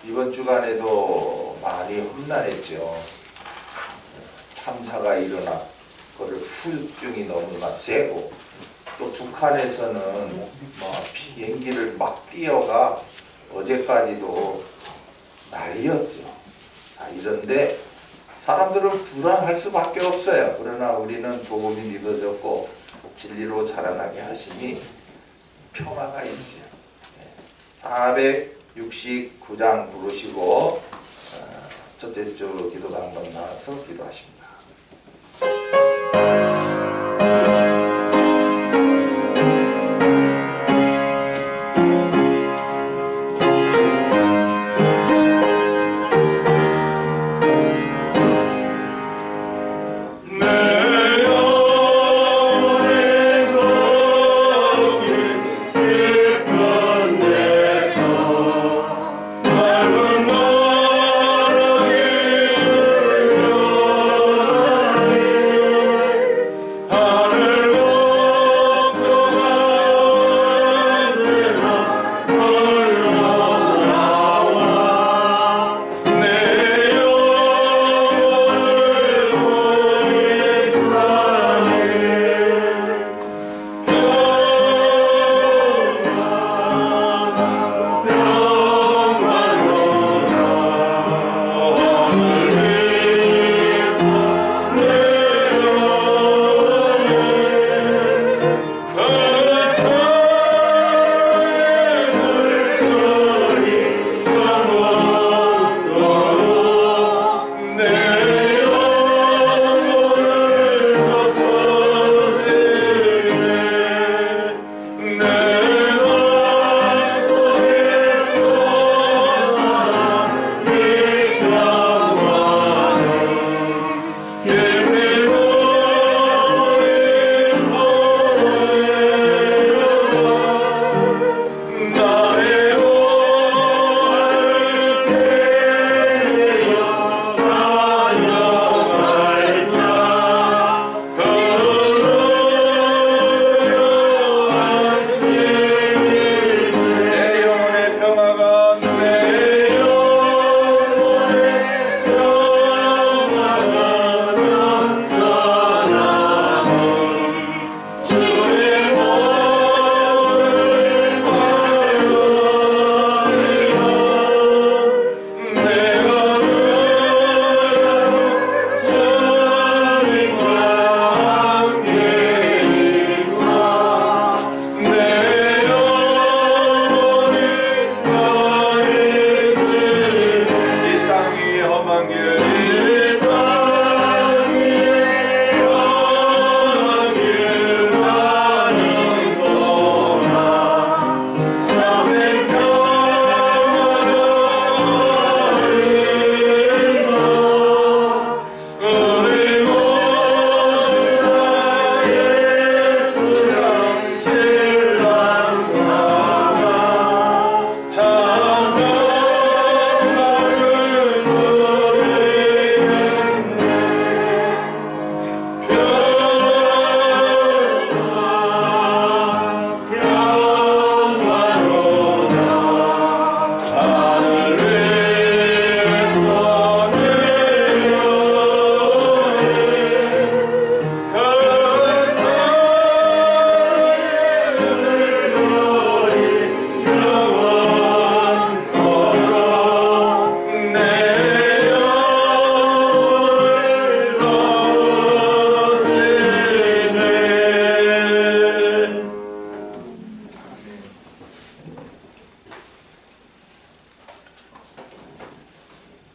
이번 주간에도 많이 험난했죠. 참사가 일어나 그걸 후유증이 너무나 세고 또 북한에서는 비행기를 막 뛰어가 어제까지도 난리였죠. 이런데 사람들은 불안할 수밖에 없어요. 그러나 우리는 복음이 믿어졌고 진리로 자라나게 하시니 평화가 있죠. 469장 부르시고 첫째 주 기도가 한번 나와서 기도하십니다.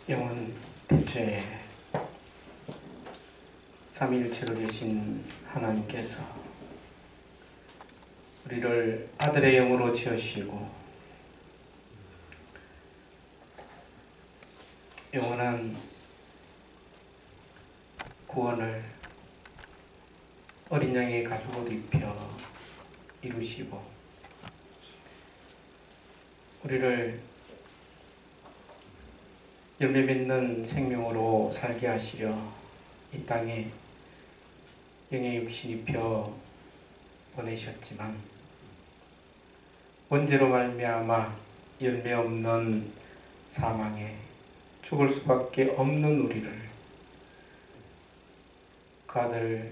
영원 대체 삼위일체로 계신 하나님께서 우리를 아들의 영으로 지으시고 영원한 구원을 어린 양의 가죽옷 입혀 이루시고 우리를 열매 맺는 생명으로 살게 하시려 이 땅에 영의 육신 입혀 보내셨지만 번제로 말미암아 열매 없는 사망에 죽을 수밖에 없는 우리를 그 아들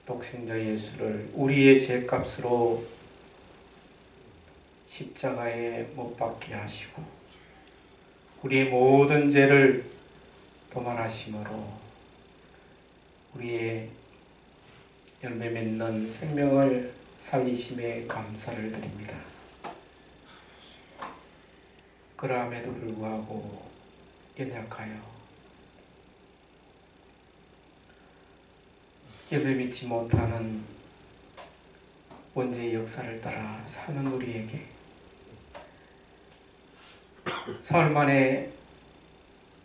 독생자 예수를 우리의 죄값으로 십자가에 못 박게 하시고 우리의 모든 죄를 도말하심으로 우리의 열매 맺는 생명을 살리심에 감사를 드립니다. 그러함에도 불구하고 연약하여 열매 맺지 못하는 원죄의 역사를 따라 사는 우리에게 사흘 만에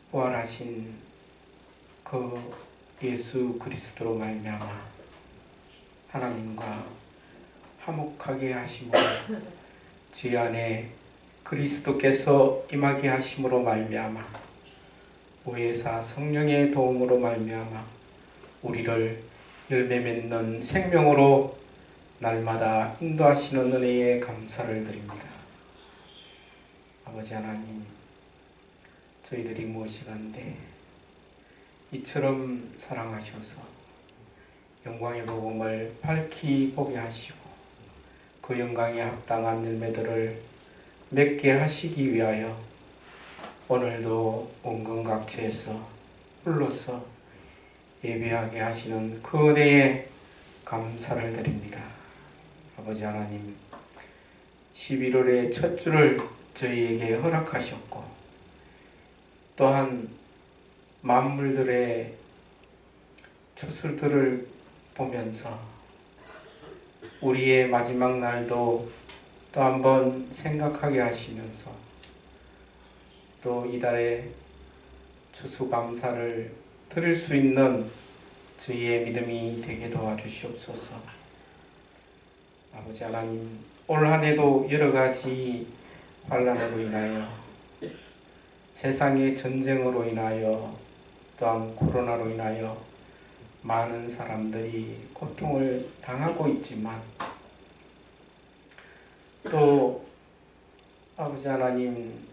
부활하신 그 예수 그리스도로 말미암아 하나님과 화목하게 하심으로 주 안에 그리스도께서 임하게 하심으로 말미암아 보혜사 성령의 도움으로 말미암아 우리를 열매 맺는 생명으로 날마다 인도하시는 은혜에 감사를 드립니다. 아버지 하나님, 저희들이 무엇이간데 이처럼 사랑하셔서 영광의 복음을 밝히 보게 하시고 그 영광에 합당한 열매들을 맺게 하시기 위하여 오늘도 온건각처에서 불러서 예배하게 하시는 그 은혜에 감사를 드립니다. 아버지 하나님, 11월의 첫 주를 저희에게 허락하셨고 또한 만물들의 추수들을 보면서 우리의 마지막 날도 또 한번 생각하게 하시면서 또 이달의 추수감사를 드릴 수 있는 저희의 믿음이 되게 도와주시옵소서. 아버지 하나님, 올 한 해도 여러 가지 환난으로 인하여 세상의 전쟁으로 인하여 또한 코로나로 인하여 많은 사람들이 고통을 당하고 있지만 또 아버지 하나님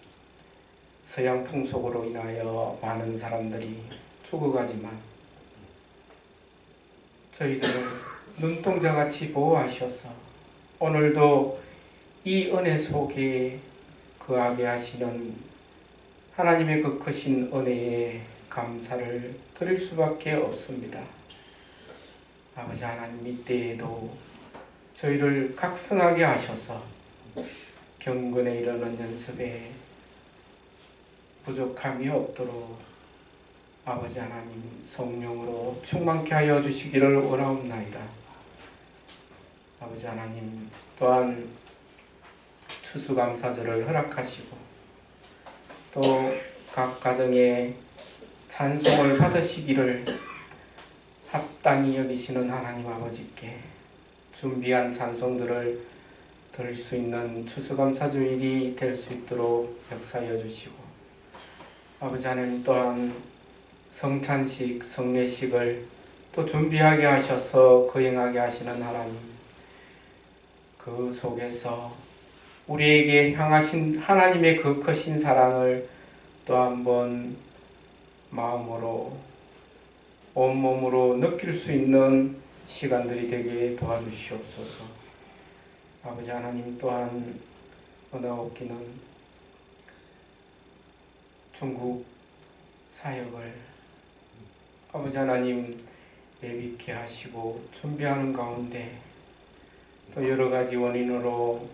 서양 풍속으로 인하여 많은 사람들이 죽어가지만 저희들을 눈동자같이 보호하셔서 오늘도 이 은혜 속에 거하게 하시는 하나님의 그 크신 은혜에 감사를 드릴 수밖에 없습니다. 아버지 하나님, 이때에도 저희를 각성하게 하셔서 경건에 이르는 연습에 부족함이 없도록 아버지 하나님 성령으로 충만케 하여 주시기를 원하옵나이다. 아버지 하나님, 또한 추수감사절을 허락하시고 또 각 가정에 찬송을 받으시기를 합당히 여기시는 하나님 아버지께 준비한 찬송들을 들을 수 있는 추수감사주일이 될 수 있도록 역사하여 주시고 아버지 하나님, 또한 성찬식, 성례식을 또 준비하게 하셔서 거행하게 하시는 하나님, 그 속에서 우리에게 향하신 하나님의 그 크신 사랑을 또 한번 마음으로 온몸으로 느낄 수 있는 시간들이 되게 도와주시옵소서. 아버지 하나님, 또한 은하옵기는 중국 사역을 아버지 하나님 예비케 하시고 준비하는 가운데 또 여러 가지 원인으로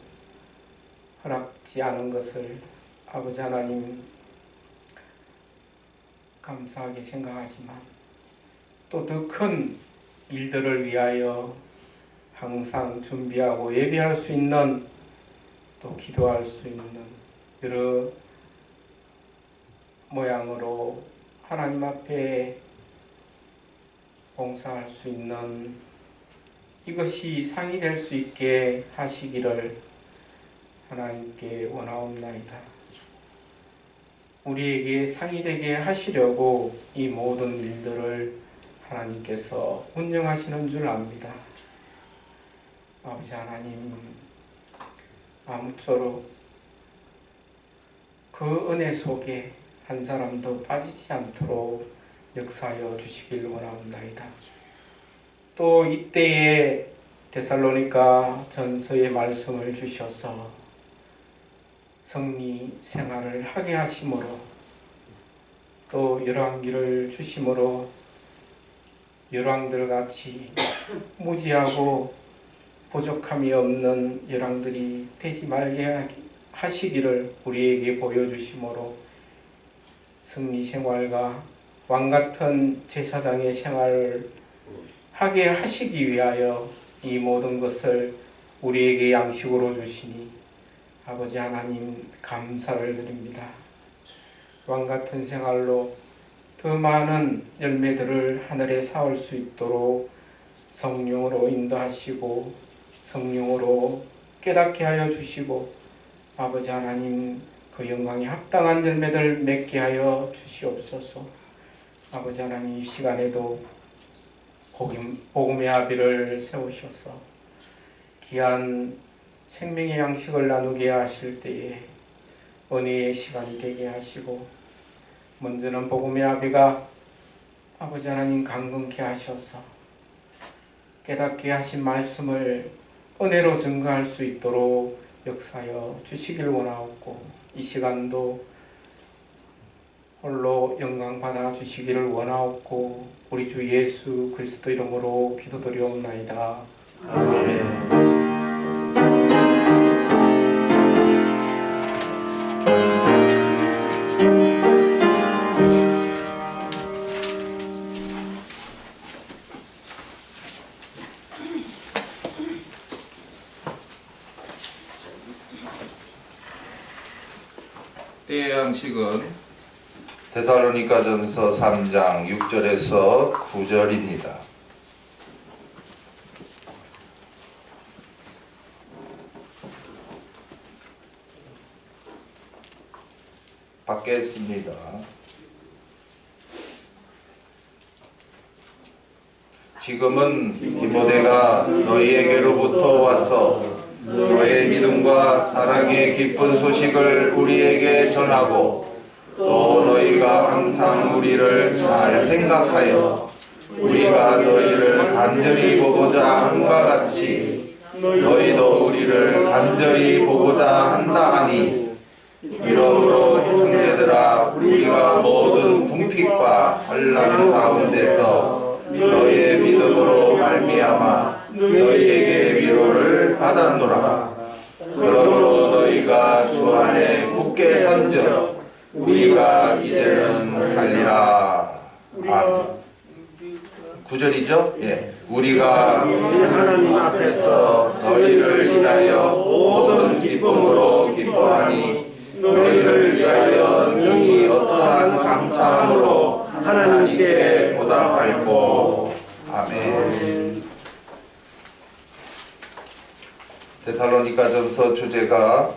허락지 않은 것을 아버지 하나님 감사하게 생각하지만 또 더 큰 일들을 위하여 항상 준비하고 예비할 수 있는 또 기도할 수 있는 여러 모양으로 하나님 앞에 봉사할 수 있는 이것이 상이 될 수 있게 하시기를 하나님께 원하옵나이다. 우리에게 상이 되게 하시려고 이 모든 일들을 하나님께서 운영하시는 줄 압니다. 아버지 하나님, 아무쪼록 그 은혜 속에 한 사람도 빠지지 않도록 역사하여 주시길 원하옵나이다. 또 이때에 데살로니가 전서의 말씀을 주셔서 성리 생활을 하게 하심으로 또 열왕기를 주심으로 열왕들 같이 무지하고 부족함이 없는 열왕들이 되지 말게 하시기를 우리에게 보여주심으로 성리 생활과 왕같은 제사장의 생활을 하게 하시기 위하여 이 모든 것을 우리에게 양식으로 주시니 아버지 하나님 감사를 드립니다. 왕같은 생활로 더 많은 열매들을 하늘에 쌓을 수 있도록 성령으로 인도하시고 성령으로 깨닫게 하여 주시고 아버지 하나님 그 영광에 합당한 열매들 맺게 하여 주시옵소서. 아버지 하나님 이 시간에도 복음의 아비를 세우셔서 귀한 생명의 양식을 나누게 하실 때에 은혜의 시간이 되게 하시고 먼저는 복음의 아비가 아버지 하나님 강건케 하셔서 깨닫게 하신 말씀을 은혜로 증거할 수 있도록 역사하여 주시길 원하옵고 이 시간도 홀로 영광 받아 주시기를 원하옵고 우리 주 예수 그리스도 이름으로 기도드리옵나이다. 아멘. 때의 양식은 데살로니가전서 3장 6절에서 9절입니다. 받겠습니다. 지금은 디모데가 너희에게로부터 와서 너의 믿음과 사랑의 기쁜 소식을 우리에게 전하고 또 너희가 항상 우리를 잘 생각하여 우리가 너희를 간절히 보고자 함과 같이 너희도 우리를 간절히 보고자 한다 하니 이러므로 형제들아 우리가 모든 궁핍과 환난 가운데서 너희의 믿음으로 말미암아 너희에게 위로를 받았노라. 그러므로 너희가 주 안에 굳게 선적 우리가 이제는 살리라. 아멘. 9절이죠? 예. 우리가 하나님 앞에서 너희를 인하여 모든 기쁨으로 기뻐하니 너희를 위하여 능히 어떠한 감사함으로 하나님께 보답할고. 아멘. 데살로니가전서 주제가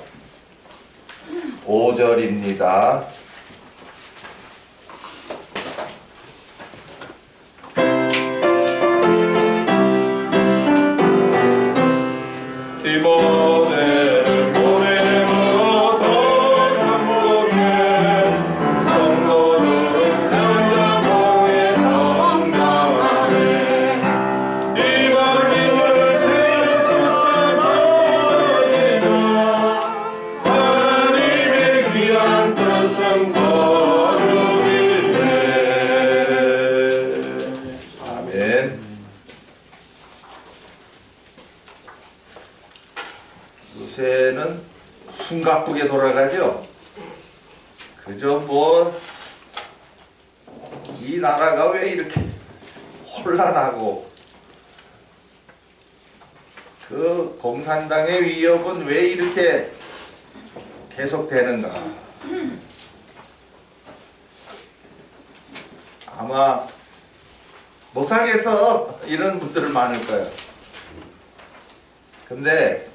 5절입니다. 디모데를 보내므로 더 강건케 성도들은 전자통에 성장하네. 이방인을 새벽조차 거두어지며 하나님의 귀한 뜻은 거룩이네. 아멘. 요새는 숨가쁘게 돌아가죠. 그저 뭐 이 나라가 왜 이렇게 혼란하고 그 공산당의 위협은 왜 이렇게 계속되는가. 아마 못 살겠어 이런 분들은 많을 거예요. 근데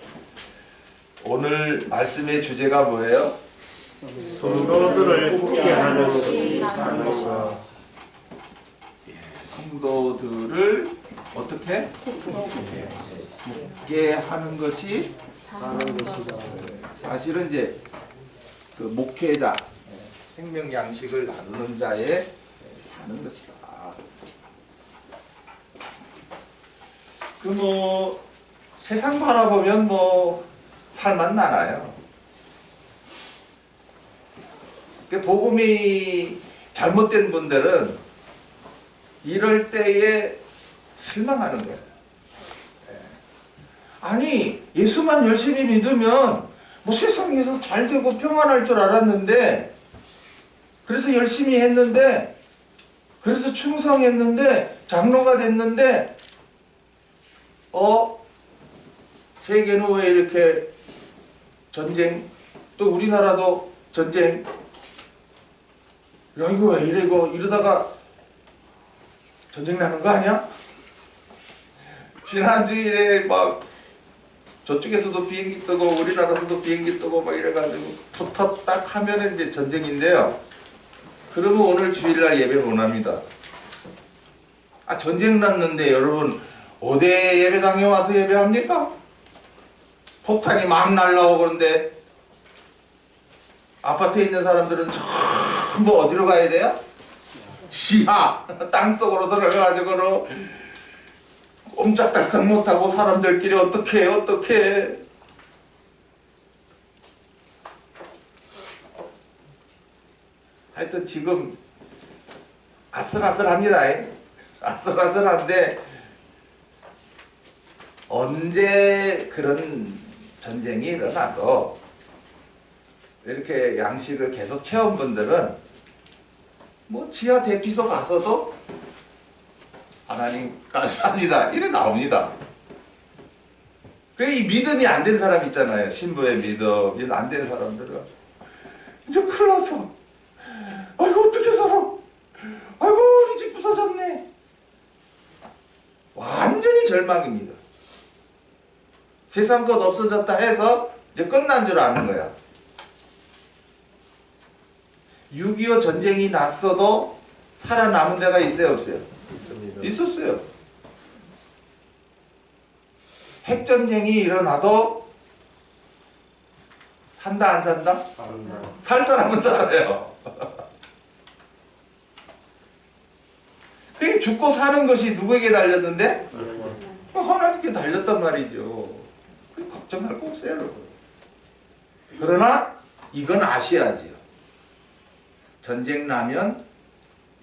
오늘 말씀의 주제가 뭐예요? 성도들을 굳게 하는 것이 사는 것. 성도들을 어떻게? 굳게 하는 것이 사는 것이다. 사실은 이제 그 목회자, 생명 양식을 나누는 자의 사는 것이다. 그 뭐 세상 바라보면 뭐 살만 나나요. 그 복음이 잘못된 분들은 이럴 때에 실망하는 거예요. 아니 예수만 열심히 믿으면 뭐 세상에서 잘 되고 평안할 줄 알았는데, 그래서 열심히 했는데, 그래서 충성했는데, 장로가 됐는데, 세계는 왜 이렇게 전쟁, 또 우리나라도 전쟁, 야 이거 왜 이래, 이러다가 전쟁 나는 거 아니야? 지난 주일에 막 저쪽에서도 비행기 뜨고 우리나라에서도 비행기 뜨고 막 이래가지고 붙어 딱 하면은 이제 전쟁인데요. 그러면 오늘 주일날 예배 못 합니다. 아 전쟁 났는데 여러분 어디 예배당에 와서 예배합니까? 폭탄이 막 날라오는데 아파트에 있는 사람들은 전부 어디로 가야 돼요? 지하 땅속으로 들어가가지고 옴짝달싹 못하고 사람들끼리 어떻게 하여튼 지금 아슬아슬합니다. 아슬아슬한데 언제 그런 전쟁이 일어나도 이렇게 양식을 계속 채운 분들은 뭐 지하 대피소 가서도 하나님 감사합니다 이래 나옵니다. 이 믿음이 안 된 사람 있잖아요. 신부의 믿음이 안 된 사람들은 이제 큰일 났어. 아이고 어떻게 살아. 아이고 우리 집 부서졌네. 완전히 절망입니다. 세상 것 없어졌다 해서 이제 끝난 줄 아는 거야. 6.25 전쟁이 났어도 살아남은 자가 있어요 없어요? 있었어요. 핵전쟁이 일어나도 산다 안 산다? 살 사람은 살아요. 그게 죽고 사는 것이 누구에게 달렸는데? 하나님께 달렸단 말이죠. 걱정할 거 없어요 여러분. 그러나 이건 아셔야지요. 전쟁 나면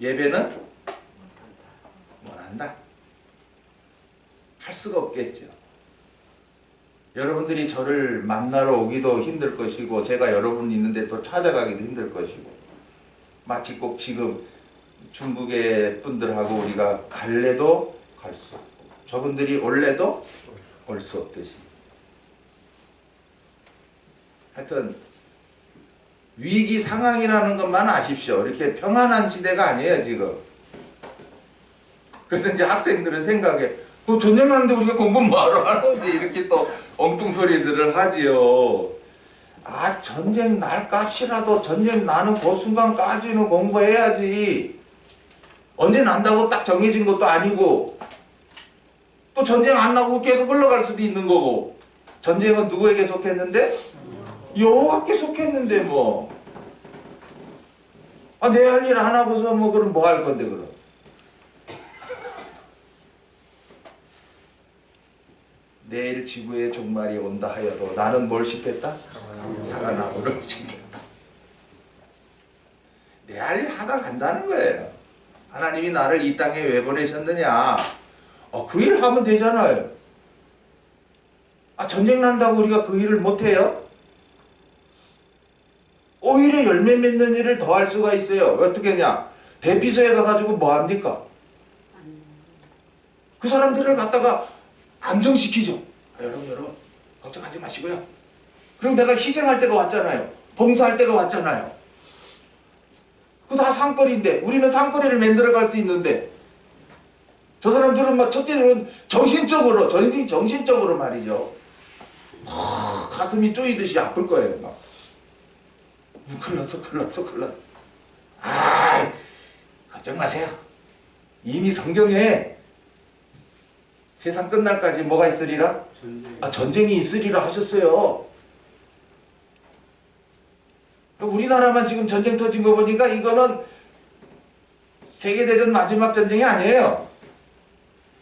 예배는 못한다. 할 수가 없겠죠. 여러분들이 저를 만나러 오기도 힘들 것이고 제가 여러분 있는데 또 찾아가기도 힘들 것이고 마치 꼭 지금 중국의 분들하고 우리가 갈래도 갈 수 없고 저분들이 올래도 올 수 없듯이 하여튼 위기 상황이라는 것만 아십시오. 이렇게 평안한 시대가 아니에요 지금. 그래서 이제 학생들은 생각해 전쟁 나는데 우리가 공부 뭐하러 하는지 이렇게 또 엉뚱소리들을 하지요. 아 전쟁 날 값이라도 전쟁 나는 그 순간까지는 공부해야지. 언제 난다고 딱 정해진 것도 아니고 또 전쟁 안 나고 계속 흘러갈 수도 있는 거고. 전쟁은 누구에게 속했는데? 여호와께 속했는데 뭐. 아, 내 할 일 안 하고서 뭐 그럼 뭐 할 건데 그럼. 내일 지구의 종말이 온다 하여도 나는 뭘 씹겠다? 사과나무를 씹겠다. 내 할 일 하다 간다는 거예요. 하나님이 나를 이 땅에 왜 보내셨느냐? 그 일 하면 되잖아요. 아, 전쟁 난다고 우리가 그 일을 못해요? 오히려 열매 맺는 일을 더 할 수가 있어요. 어떻게 하냐? 대피소에 가가지고 뭐 합니까? 그 사람들을 갖다가 안정시키죠. 여러분 걱정하지 마시고요. 그리고 내가 희생할 때가 왔잖아요. 봉사할 때가 왔잖아요. 그거 다 상거리인데 우리는 상거리를 만들어갈 수 있는데 저 사람들은 막 첫째는 정신적으로 말이죠. 가슴이 쪼이듯이 아플 거예요. 막. 큰일 났어. 아, 걱정 마세요. 이미 성경에 세상 끝날까지 뭐가 있으리라? 전쟁이 있으리라 하셨어요. 우리나라만 지금 전쟁 터진 거 보니까 이거는 세계대전 마지막 전쟁이 아니에요.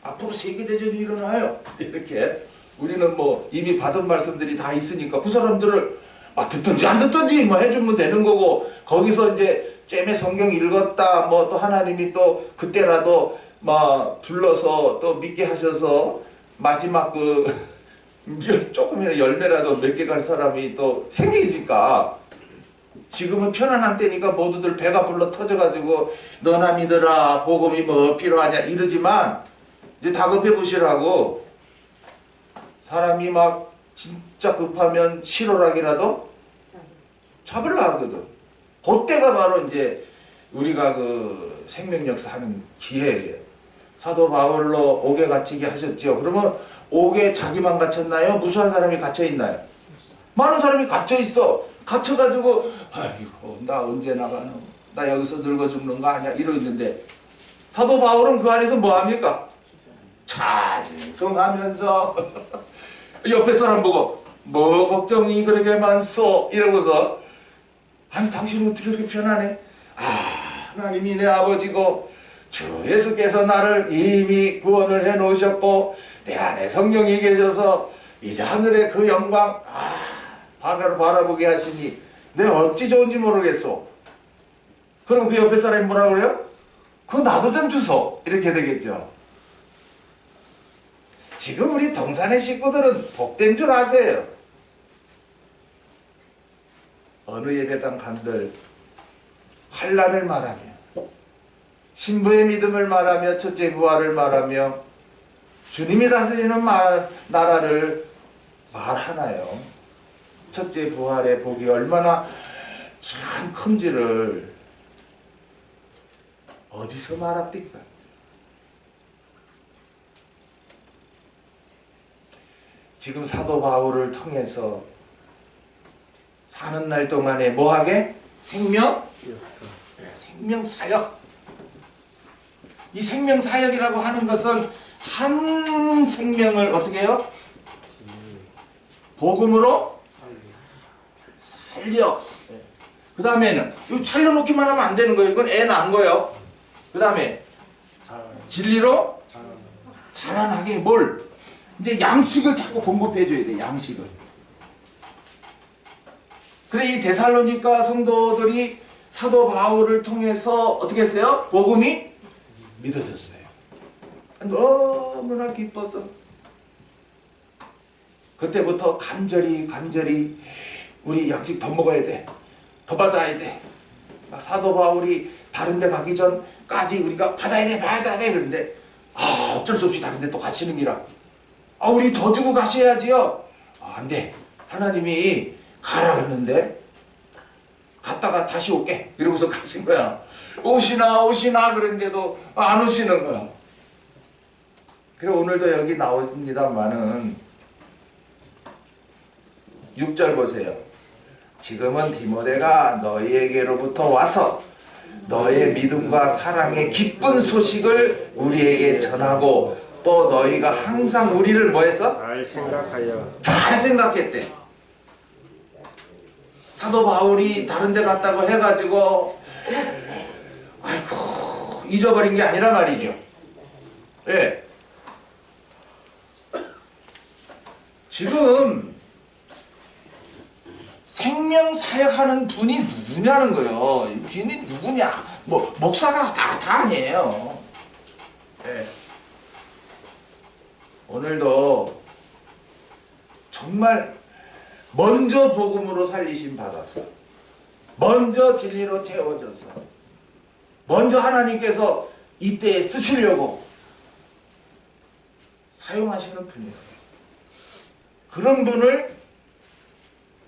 앞으로 세계대전이 일어나요. 이렇게 우리는 뭐 이미 받은 말씀들이 다 있으니까 그 사람들을 듣든지 안 듣든지 뭐 해주면 되는 거고, 거기서 이제 쨈에 성경 읽었다 뭐 또 하나님이 또 그때라도 막 불러서 또 믿게 하셔서 마지막 그 조금이나 열매라도 몇 개 갈 사람이 또 생기니까, 지금은 편안한 때니까 모두들 배가 불러 터져가지고 너나 믿어라 복음이 뭐 필요하냐 이러지만, 이제 다급해 보시라고. 사람이 막 진짜 급하면 실오락이라도 잡으려 하거든. 그때가 바로 이제 우리가 그 생명 역사하는 기회예요. 사도 바울로 옥에 갇히게 하셨죠. 그러면 옥에 자기만 갇혔나요? 무수한 사람이 갇혀 있나요? 많은 사람이 갇혀 있어. 갇혀가지고 아이고 나 언제 나가노? 나 여기서 늙어 죽는 거 아니야? 이러는데 사도 바울은 그 안에서 뭐 합니까? 찬송하면서 옆에 사람 보고 뭐 걱정이 그렇게 많소? 이러고서 아니 당신은 어떻게 그렇게 편하네? 하나님이 내 아버지고 주 예수께서 나를 이미 구원을 해 놓으셨고 내 안에 성령이 계셔서 이제 하늘의 그 영광 바다를 바라보게 하시니 내가 어찌 좋은지 모르겠소. 그럼 그 옆에 사람이 뭐라 그래요? 그거 나도 좀 주소. 이렇게 되겠죠. 지금 우리 동산의 식구들은 복된 줄 아세요? 어느 예배당 간들 환난을 말하며 신부의 믿음을 말하며 첫째 부활을 말하며 주님이 다스리는 나라를 말하나요? 첫째 부활의 복이 얼마나 참 큰지를 어디서 말합니까? 지금 사도 바울을 통해서 사는 날 동안에 뭐하게? 생명 사역. 이 생명 사역이라고 하는 것은 한 생명을 어떻게 해요? 복음으로 살려. 그 다음에는 이거 살려놓기만 하면 안 되는 거예요. 이건 애 낳은 거예요. 그 다음에 진리로 자라나게 뭘? 이제 양식을 자꾸 공급해 줘야 돼. 양식을. 그래 이 데살로니가 성도들이 사도 바울을 통해서 어떻게 했어요? 복음이 믿어졌어요. 너무나 기뻐서 그때부터 간절히 우리 양식 더 먹어야 돼. 더 받아야 돼. 막 사도 바울이 다른 데 가기 전까지 우리가 받아야 돼 그런데 어쩔 수 없이 다른 데 또 가시는 기라. 우리 더 주고 가셔야지요. 안 돼. 하나님이 가라 그랬는데 갔다가 다시 올게 이러고서 가신 거야. 오시나 그랬는데도 안 오시는 거야. 그래 오늘도 여기 나옵니다만은 6절 보세요. 지금은 디모데가 너희에게로부터 와서 너의 믿음과 사랑의 기쁜 소식을 우리에게 전하고 또 너희가 항상 우리를 뭐했어? 잘 생각했대. 사도 바울이 다른 데 갔다고 해가지고 아이고 잊어버린 게 아니라 말이죠. 예. 지금 생명사역하는 분이 누구냐는 거예요. 이 분이 누구냐? 뭐 목사가 다 아니에요. 예. 오늘도 정말 먼저 복음으로 살리심 받았어. 먼저 진리로 채워져서 먼저 하나님께서 이때에 쓰시려고 사용하시는 분이에요. 그런 분을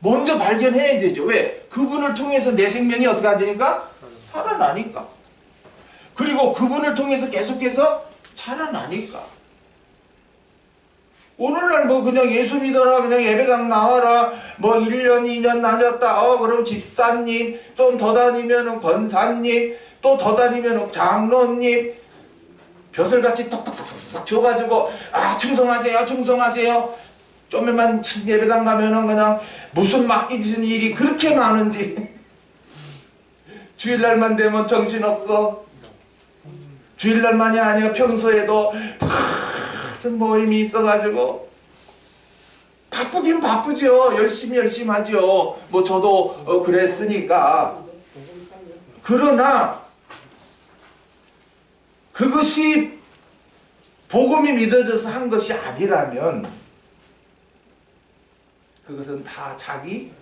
먼저 발견해야 되죠. 왜? 그분을 통해서 내 생명이 어떻게 안 되니까? 살아나니까. 그리고 그분을 통해서 계속해서 자라나니까. 오늘날 뭐 그냥 예수 믿어라, 그냥 예배당 나와라, 뭐 1년 2년 다녔다, 그럼 집사님, 좀 더 다니면은 권사님, 또 더 다니면은 장로님, 벼슬같이 톡톡톡 줘가지고 충성하세요. 좀만 예배당 가면은 그냥 무슨 맡기는 일이 그렇게 많은지 주일날만 되면 정신없어. 주일날만이 아니라 평소에도 무슨 모임이 있어가지고 바쁘긴 바쁘죠. 열심히 하죠. 뭐 저도 그랬으니까. 그러나 그것이 복음이 믿어져서 한 것이 아니라면 그것은 다 자기의란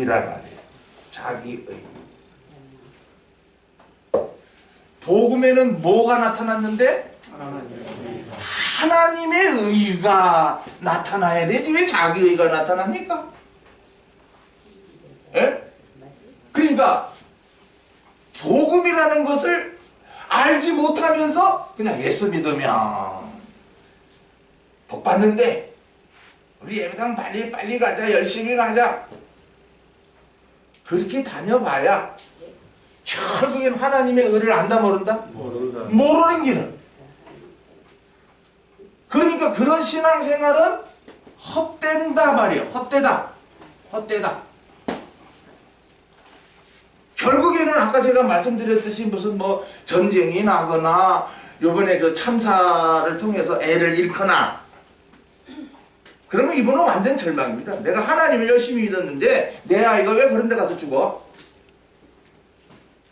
말이에요. 자기의. 복음에는 뭐가 나타났는데? 하나님의 의가 나타나야 되지 왜 자기의가 나타납니까? 예? 그러니까 복음이라는 것을 알지 못하면서 그냥 예수 믿으면 복 받는데 우리 예배당 빨리 가자, 열심히 가자, 그렇게 다녀봐야 결국엔 하나님의 의를 안다 모른다? 모르는 길은. 그러니까 그런 신앙생활은 헛된다 말이에요. 헛되다. 결국에는 아까 제가 말씀드렸듯이 무슨 뭐 전쟁이 나거나 요번에 저 참사를 통해서 애를 잃거나 그러면 이분은 완전 절망입니다. 내가 하나님을 열심히 믿었는데 내 아이가 왜 그런 데 가서 죽어?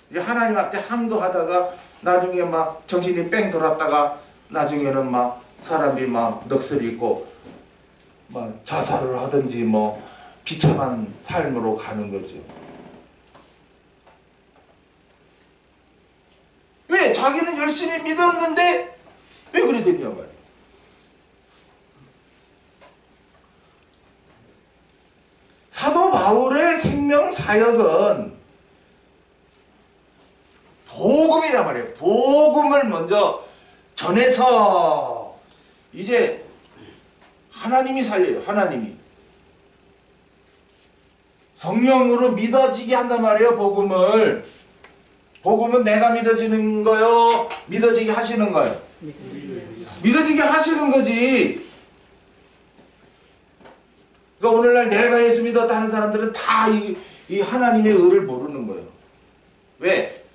이제 하나님 앞에 항거하다가 나중에 막 정신이 뺑 돌았다가 나중에는 막 사람이 막 넋을 잃고 막 자살을 하든지 뭐 비참한 삶으로 가는 거죠. 왜? 자기는 열심히 믿었는데 왜 그래 됐냐 말이야. 사도 바울의 생명 사역은 복음이란 말이에요. 복음을 먼저 전해서 이제 하나님이 살려요. 하나님이 성령으로 믿어지게 한단 말이에요. 복음은 내가 믿어지는 거요? 믿어지게 하시는 거요? 믿어지게 하시는 거지. 그러니까 오늘날 내가 예수 믿었다 하는 사람들은 다 이 하나님의 의를 모르는 거예요. 왜?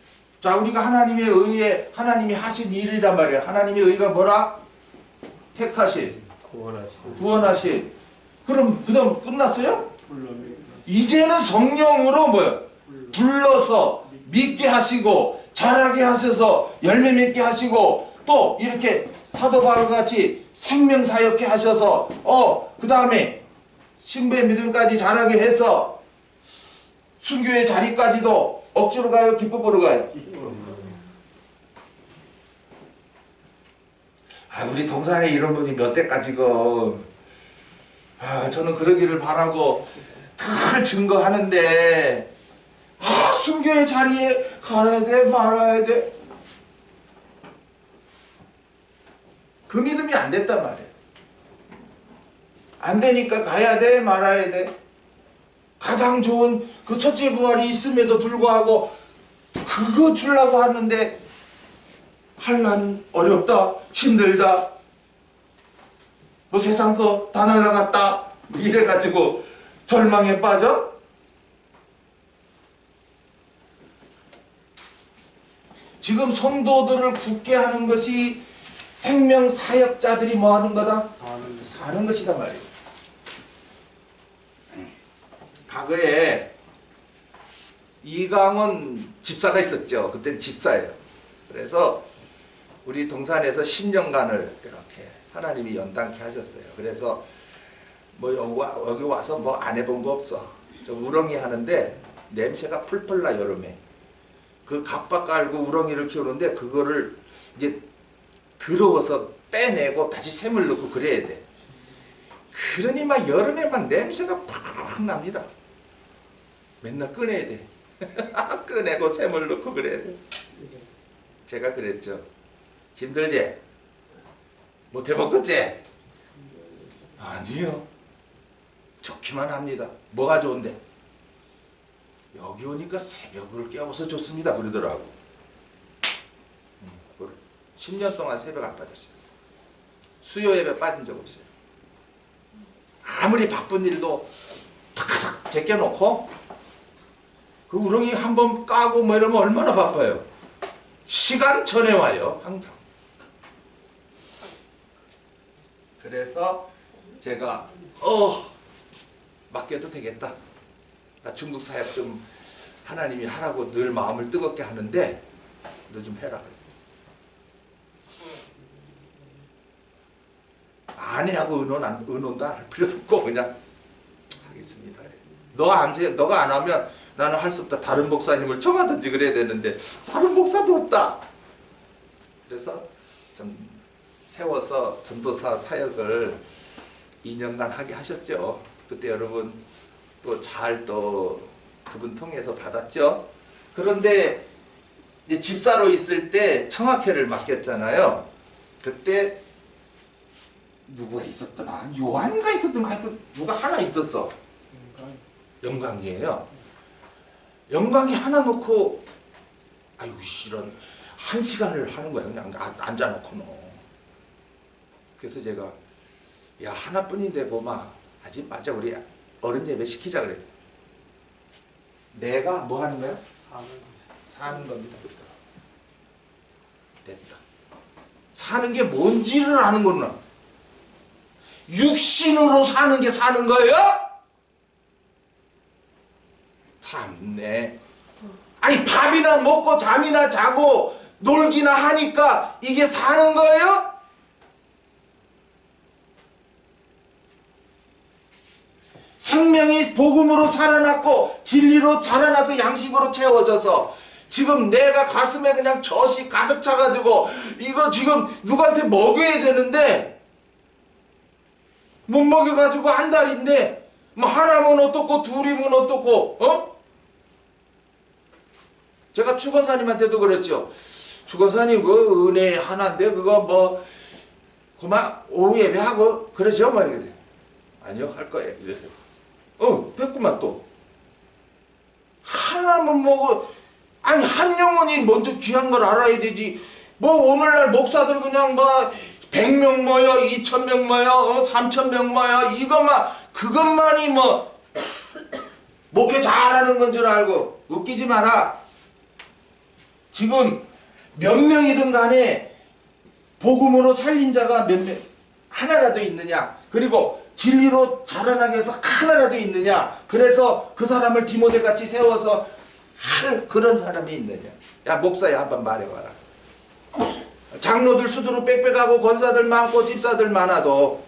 자, 우리가 하나님의 의에 하나님이 하신 일이란 말이에요. 하나님의 의가 뭐라? 택하신, 구원하신. 그럼 그다음 끝났어요? 이제는 성령으로 뭐요? 불러서 믿게 하시고 자라게 하셔서 열매 맺게 하시고 또 이렇게 사도 바울과 같이 생명사역케 하셔서 그 다음에 신부의 믿음까지 자라게 해서 순교의 자리까지도 억지로 가요? 기쁨으로 가요? 우리 동산에 이런 분이 몇 대까지고 저는 그러기를 바라고 늘 증거하는데 순교의 자리에 가야 돼 말아야 돼? 그 믿음이 안 됐단 말이에요. 안 되니까 가야 돼 말아야 돼? 가장 좋은 그 첫째 부활이 있음에도 불구하고 그거 주려고 하는데 환난 어렵다 힘들다 뭐 세상 거 다 날라갔다 뭐 이래가지고 절망에 빠져? 지금 성도들을 굳게 하는 것이 생명 사역자들이 뭐 하는 거다? 사는 것이다 말이에요. 과거에 이강원 집사가 있었죠. 그때 집사예요. 그래서 우리 동산에서 10년간을 이렇게 하나님이 연단케 하셨어요. 그래서 뭐 여기 와서 뭐 안 해본 거 없어. 저 우렁이 하는데 냄새가 풀풀 나 여름에. 그 갑박 깔고 우렁이를 키우는데 그거를 이제 더러워서 빼내고 다시 샘을 넣고 그래야 돼. 그러니 막 여름에 막 냄새가 팍 납니다. 맨날 꺼내야 돼. 꺼내고 샘을 넣고 그래야 돼. 제가 그랬죠. 힘들지? 못 해먹겠지? 아니요. 좋기만 합니다. 뭐가 좋은데? 여기 오니까 새벽을 깨워서 좋습니다. 그러더라고. 10년 동안 새벽 안 빠졌어요. 수요 예배 빠진 적 없어요. 아무리 바쁜 일도 탁탁 제껴놓고 그 우렁이 한번 까고 뭐 이러면 얼마나 바빠요. 시간 전에 와요 항상. 그래서 제가 맡겨도 되겠다. 나 중국 사역 좀 하나님이 하라고 늘 마음을 뜨겁게 하는데 너 좀 해라. 아내하고 의논도 안 할 필요도 없고 그냥 하겠습니다. 너가 안 하면 나는 할 수 없다. 다른 목사님을 청하든지 그래야 되는데 다른 목사도 없다. 그래서 좀 세워서 전도사 사역을 2년간 하게 하셨죠. 그때 여러분 또 잘 또 그분 통해서 받았죠. 그런데 이제 집사로 있을 때 청학회를 맡겼잖아요. 그때 누구가 있었더나? 요한이가 있었더나? 하여튼 누가 하나 있었어. 영광이에요. 영광이 하나 놓고 아유 이런 1시간을 하는 거야. 그냥 앉아놓고 너. 그래서 제가 야 하나뿐인데 고마 하지 말자. 우리 어른 예배 시키자 그랬. 내가 뭐 하는 거야? 사는 겁니다. 됐다. 사는 게 뭔지를 아는 거구나. 육신으로 사는 게 사는 거예요? 참네. 아니 밥이나 먹고 잠이나 자고 놀기나 하니까 이게 사는 거예요? 생명이 복음으로 살아났고 진리로 자라나서 양식으로 채워져서 지금 내가 가슴에 그냥 젖이 가득 차가지고 이거 지금 누구한테 먹여야 되는데 못 먹여가지고 한 달인데 뭐 하나면 어떻고 둘이면 어떻고 제가 추건사님한테도 그랬죠. 추건사님 그 은혜 하나인데 그거 뭐 그만 오후 예배하고 그러죠? 뭐 이렇게 아니요 할 거예요. 이래서 됐구만 또 하나면 뭐 아니 한 영혼이 먼저 귀한 걸 알아야 되지. 뭐 오늘날 목사들 그냥 뭐 100명 모여 2000명 모여 3000명 모여 이것만 그것만이 뭐 목회 잘하는 건 줄 알고 웃기지 마라. 지금 몇 명이든 간에 복음으로 살린 자가 몇 명 하나라도 있느냐. 그리고 진리로 자라나게 해서 하나라도 있느냐. 그래서 그 사람을 디모데같이 세워서 할 그런 사람이 있느냐. 야 목사야 한번 말해봐라. 장로들 수두로 빽빽하고 권사들 많고 집사들 많아도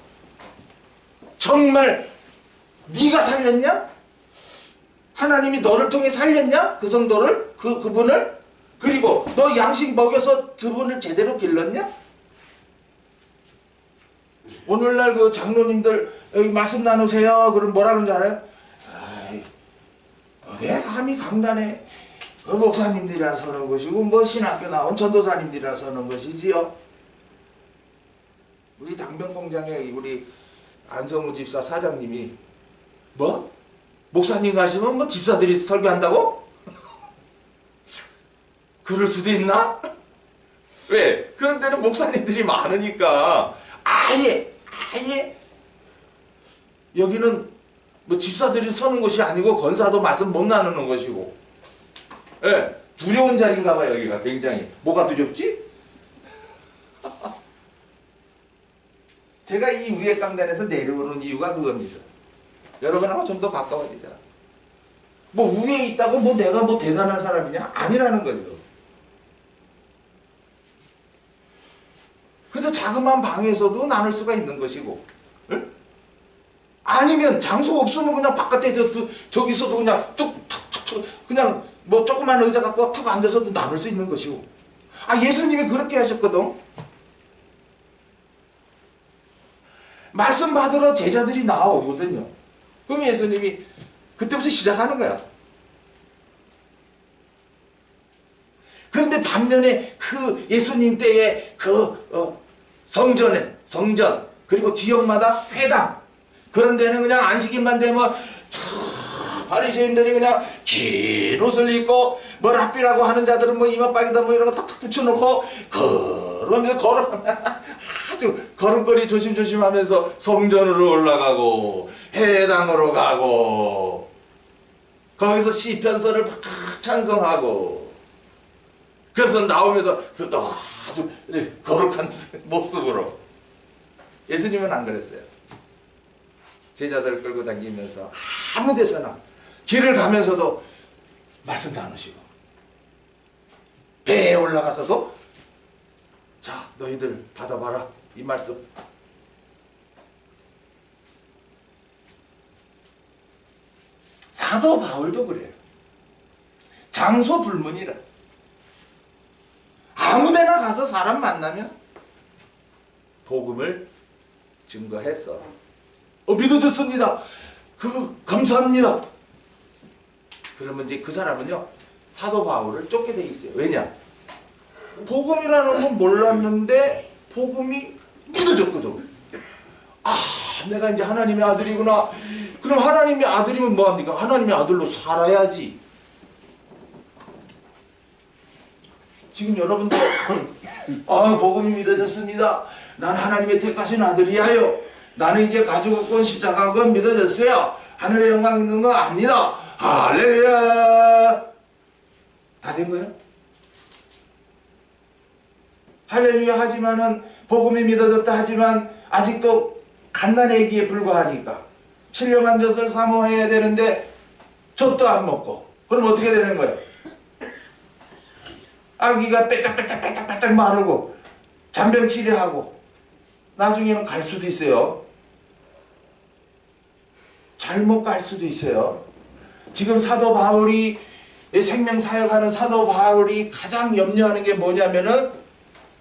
정말 네가 살렸냐? 하나님이 너를 통해 살렸냐? 그 성도를? 그분을? 그리고 너 양식 먹여서 그분을 제대로 길렀냐? 오늘날 그 장로님들 여기 말씀 나누세요. 그럼 뭐라 그러는지 알아요? 아이, 어디 감히 강단에 그 목사님들이라 서는 것이고 뭐 신학교 나온 전도사님들이라 서는 것이지요. 우리 당병공장에 우리 안성우 집사 사장님이 뭐? 목사님 가시면 뭐 집사들이 설교한다고? 그럴 수도 있나? 왜? 그런 데는 목사님들이 많으니까 아예 여기는 뭐 집사들이 서는 것이 아니고 권사도 말씀 못 나누는 것이고 예, 두려운 자리인가 봐. 여기가 굉장히 뭐가 두렵지? 제가 이 위에 강단에서 내려오는 이유가 그겁니다. 여러분하고 좀 더 가까워지자. 뭐 위에 있다고 뭐 내가 뭐 대단한 사람이냐? 아니라는 거죠. 그래서 자그마한 방에서도 나눌 수가 있는 것이고 응? 아니면 장소 없으면 그냥 바깥에 저기서도 그냥 툭툭툭 그냥 뭐 조그만 의자 갖고 툭 앉아서도 나눌 수 있는 것이고 예수님이 그렇게 하셨거든. 말씀 받으러 제자들이 나오거든요. 그럼 예수님이 그때부터 시작하는 거야. 그런데 반면에 그 예수님 때의 그 성전 그리고 지역마다 회당 그런 데는 그냥 안식일만 되면 바리새인들이 그냥 긴 옷을 입고 뭐 랍비라고 하는 자들은 뭐 이마박에다 뭐 이런 거 탁탁 붙여놓고 그러면서 아주 걸음걸이 조심조심하면서 성전으로 올라가고 회당으로 가고 거기서 시편서를 막 찬송하고, 그래서 나오면서 그것도 아주 거룩한 모습으로. 예수님은 안 그랬어요. 제자들을 끌고 다니면서 아무 데서나 길을 가면서도 말씀 나누시고, 배에 올라가서도 자 너희들 받아봐라 이 말씀. 사도 바울도 그래요. 장소 불문이라. 아무데나 가서 사람 만나면 복음을 증거했어. 믿어졌습니다. 감사합니다. 그러면 이제 그 사람은요 사도 바울을 쫓게 돼 있어요. 왜냐? 복음이라는 건 몰랐는데 복음이 믿어졌거든. 아, 내가 이제 하나님의 아들이구나. 그럼 하나님의 아들이면 뭐합니까? 하나님의 아들로 살아야지. 지금 여러분도 복음이 믿어졌습니다. 난 하나님의 택하신 아들이야요. 나는 이제 가죽없건 십자가건 믿어졌어요. 하늘의 영광 있는 거 압니다. 할렐루야. 다 된 거예요? 할렐루야 하지만은 복음이 믿어졌다 하지만 아직도 갓난애기에 불과하니까 신령한 젖을 사모해야 되는데 젖도 안 먹고 그럼 어떻게 되는 거예요? 아기가 빼짝빼짝빼짝빼짝 마르고 잔병 치료하고 나중에는 갈 수도 있어요. 잘못 갈 수도 있어요. 지금 사도 바울이 생명 사역하는 사도 바울이 가장 염려하는 게 뭐냐면은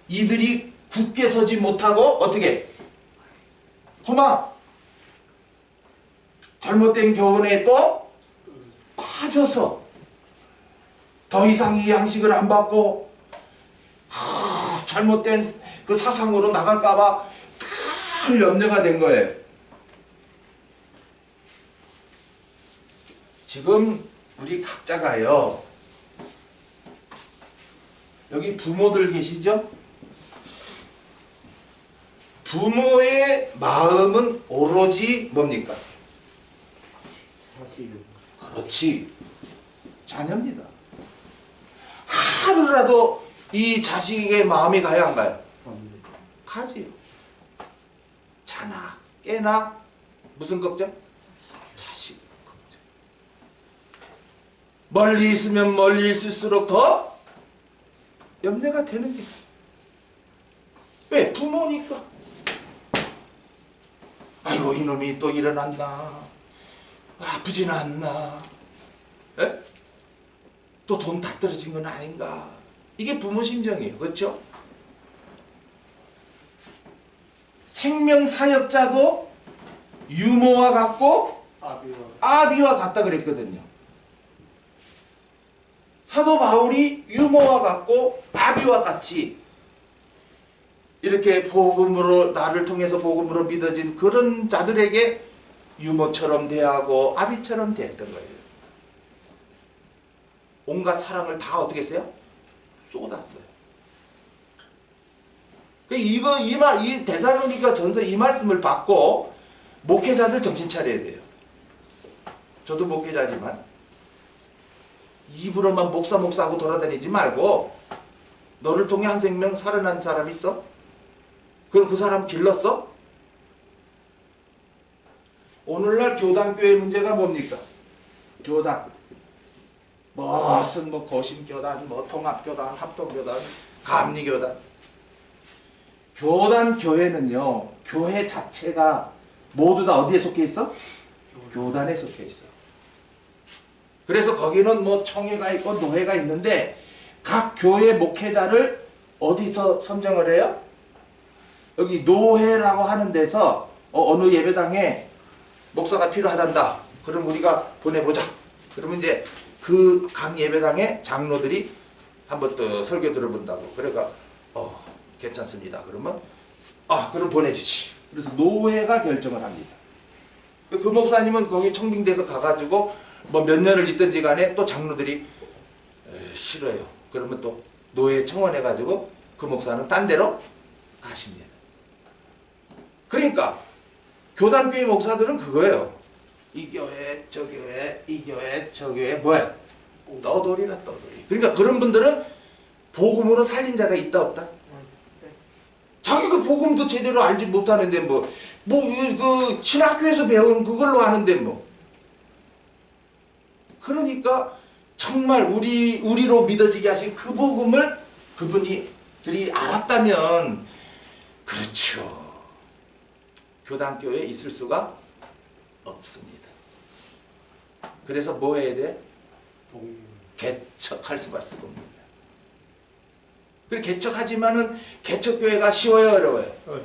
이들이 굳게 서지 못하고 어떻게? 호마 잘못된 교훈에 또 빠져서 더 이상 이 양식을 안 받고 잘못된 그 사상으로 나갈까봐 늘 염려가 된 거예요. 지금 우리 각자가요 여기 부모들 계시죠? 부모의 마음은 오로지 뭡니까? 자식. 그렇지. 자녀입니다. 하루라도 이 자식의 마음이 가야 안 가요? 가지요. 자나 깨나 무슨 걱정? 자식 걱정. 멀리 있으면 멀리 있을수록 더 염려가 되는 게. 왜? 부모니까. 아이고 이놈이 또 일어났나? 아프진 않나? 에? 또 돈 다 떨어진 건 아닌가? 이게 부모 심정이에요. 그렇죠? 생명사역자도 유모와 같고 아비와 같다 그랬거든요. 사도 바울이 유모와 같고 아비와 같이 이렇게 복음으로 나를 통해서 복음으로 믿어진 그런 자들에게 유모처럼 대하고 아비처럼 대했던 거예요. 온갖 사랑을 다 어떻게 했어요? 쏟았어요. 이 데살로니가 전서 이 말씀을 받고 목회자들 정신 차려야 돼요. 저도 목회자지만 입으로만 목사하고 돌아다니지 말고 너를 통해 한 생명 살아난 사람 있어? 그럼 그 사람 길렀어? 오늘날 교단교회 문제가 뭡니까? 교단. 무슨 거심교단, 통합교단, 합동교단, 감리교단. 교단 교회는요, 교회 자체가 모두 다 어디에 속해 있어? 교단에 속해 있어. 그래서 거기는 청회가 있고 노회가 있는데 각 교회 목회자를 어디서 선정을 해요? 여기 노회라고 하는 데서 어느 예배당에 목사가 필요하단다. 그럼 우리가 보내보자. 그러면 이제 그 각 예배당의 장로들이 한번 또 설교 들어본다고. 그러니까 괜찮습니다. 그러면 그럼 보내주지. 그래서 노회가 결정을 합니다. 그 목사님은 거기 청빙돼서 가가지고 몇 년을 있든지 간에 또 장로들이 싫어요. 그러면 또 노회에 청원해가지고 그 목사는 딴 데로 가십니다. 그러니까 교단교회 목사들은 그거예요. 이 교회 저 교회 이 교회 저 교회 뭐야? 떠돌이라 떠돌이. 그러니까 그런 분들은 복음으로 살린 자가 있다 없다? 자기 그 복음도 제대로 알지 못하는데 그 신학교에서 배운 그걸로 하는데 뭐. 그러니까 정말 우리로 믿어지게 하신 그 복음을 그분들이 알았다면 그렇죠. 교단교회에 있을 수가 없습니다. 그래서 뭐 해야 돼? 개척할 수밖에 없습니다. 그래 개척하지만은 개척교회가 쉬워요, 어려워요?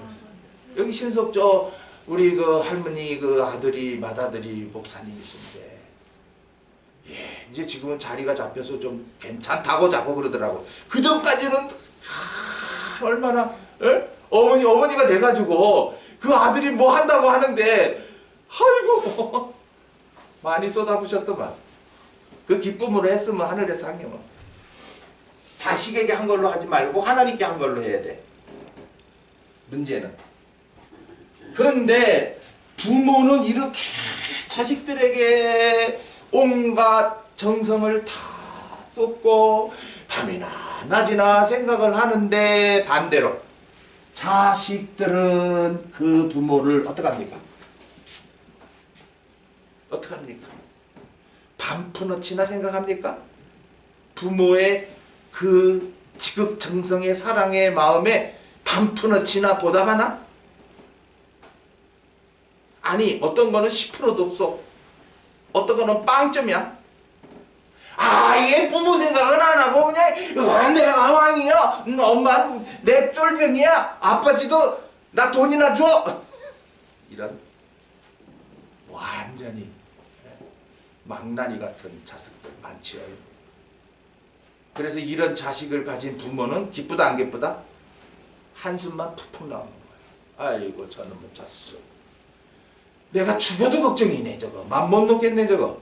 여기 신석조 우리 그 할머니 그 아들이 맏아들이 목사님이신데 예, 이제 지금은 자리가 잡혀서 좀 괜찮다고 자꾸 그러더라고. 그 전까지는 얼마나 어머니가 돼가지고 그 아들이 뭐 한다고 하는데 아이고 많이 쏟아부셨더만. 그 기쁨으로 했으면 하늘의 상이요. 자식에게 한 걸로 하지 말고 하나님께 한 걸로 해야 돼. 문제는. 그런데 부모는 이렇게 자식들에게 온갖 정성을 다 쏟고 밤이나 낮이나 생각을 하는데 반대로 자식들은 그 부모를 어떡합니까? 어떡합니까? 반푼어치나 생각합니까? 부모의 그 지극정성의 사랑의 마음에 반푼어치나 보답하나? 아니 어떤 거는 10%도 없어. 어떤 거는 빵점이야. 얘 부모 생각은 안 하고 그냥 내가 왕이야. 엄마는 내 쫄병이야. 아빠지도 나 돈이나 줘. 이런 완전히 망나니 같은 자식들 많지요. 그래서 이런 자식을 가진 부모는 기쁘다 안 기쁘다? 한숨만 푹푹 나오는 거예요. 아이고 저놈은 잤어. 내가 죽어도 걱정이네 저거. 맘 못 놓겠네 저거.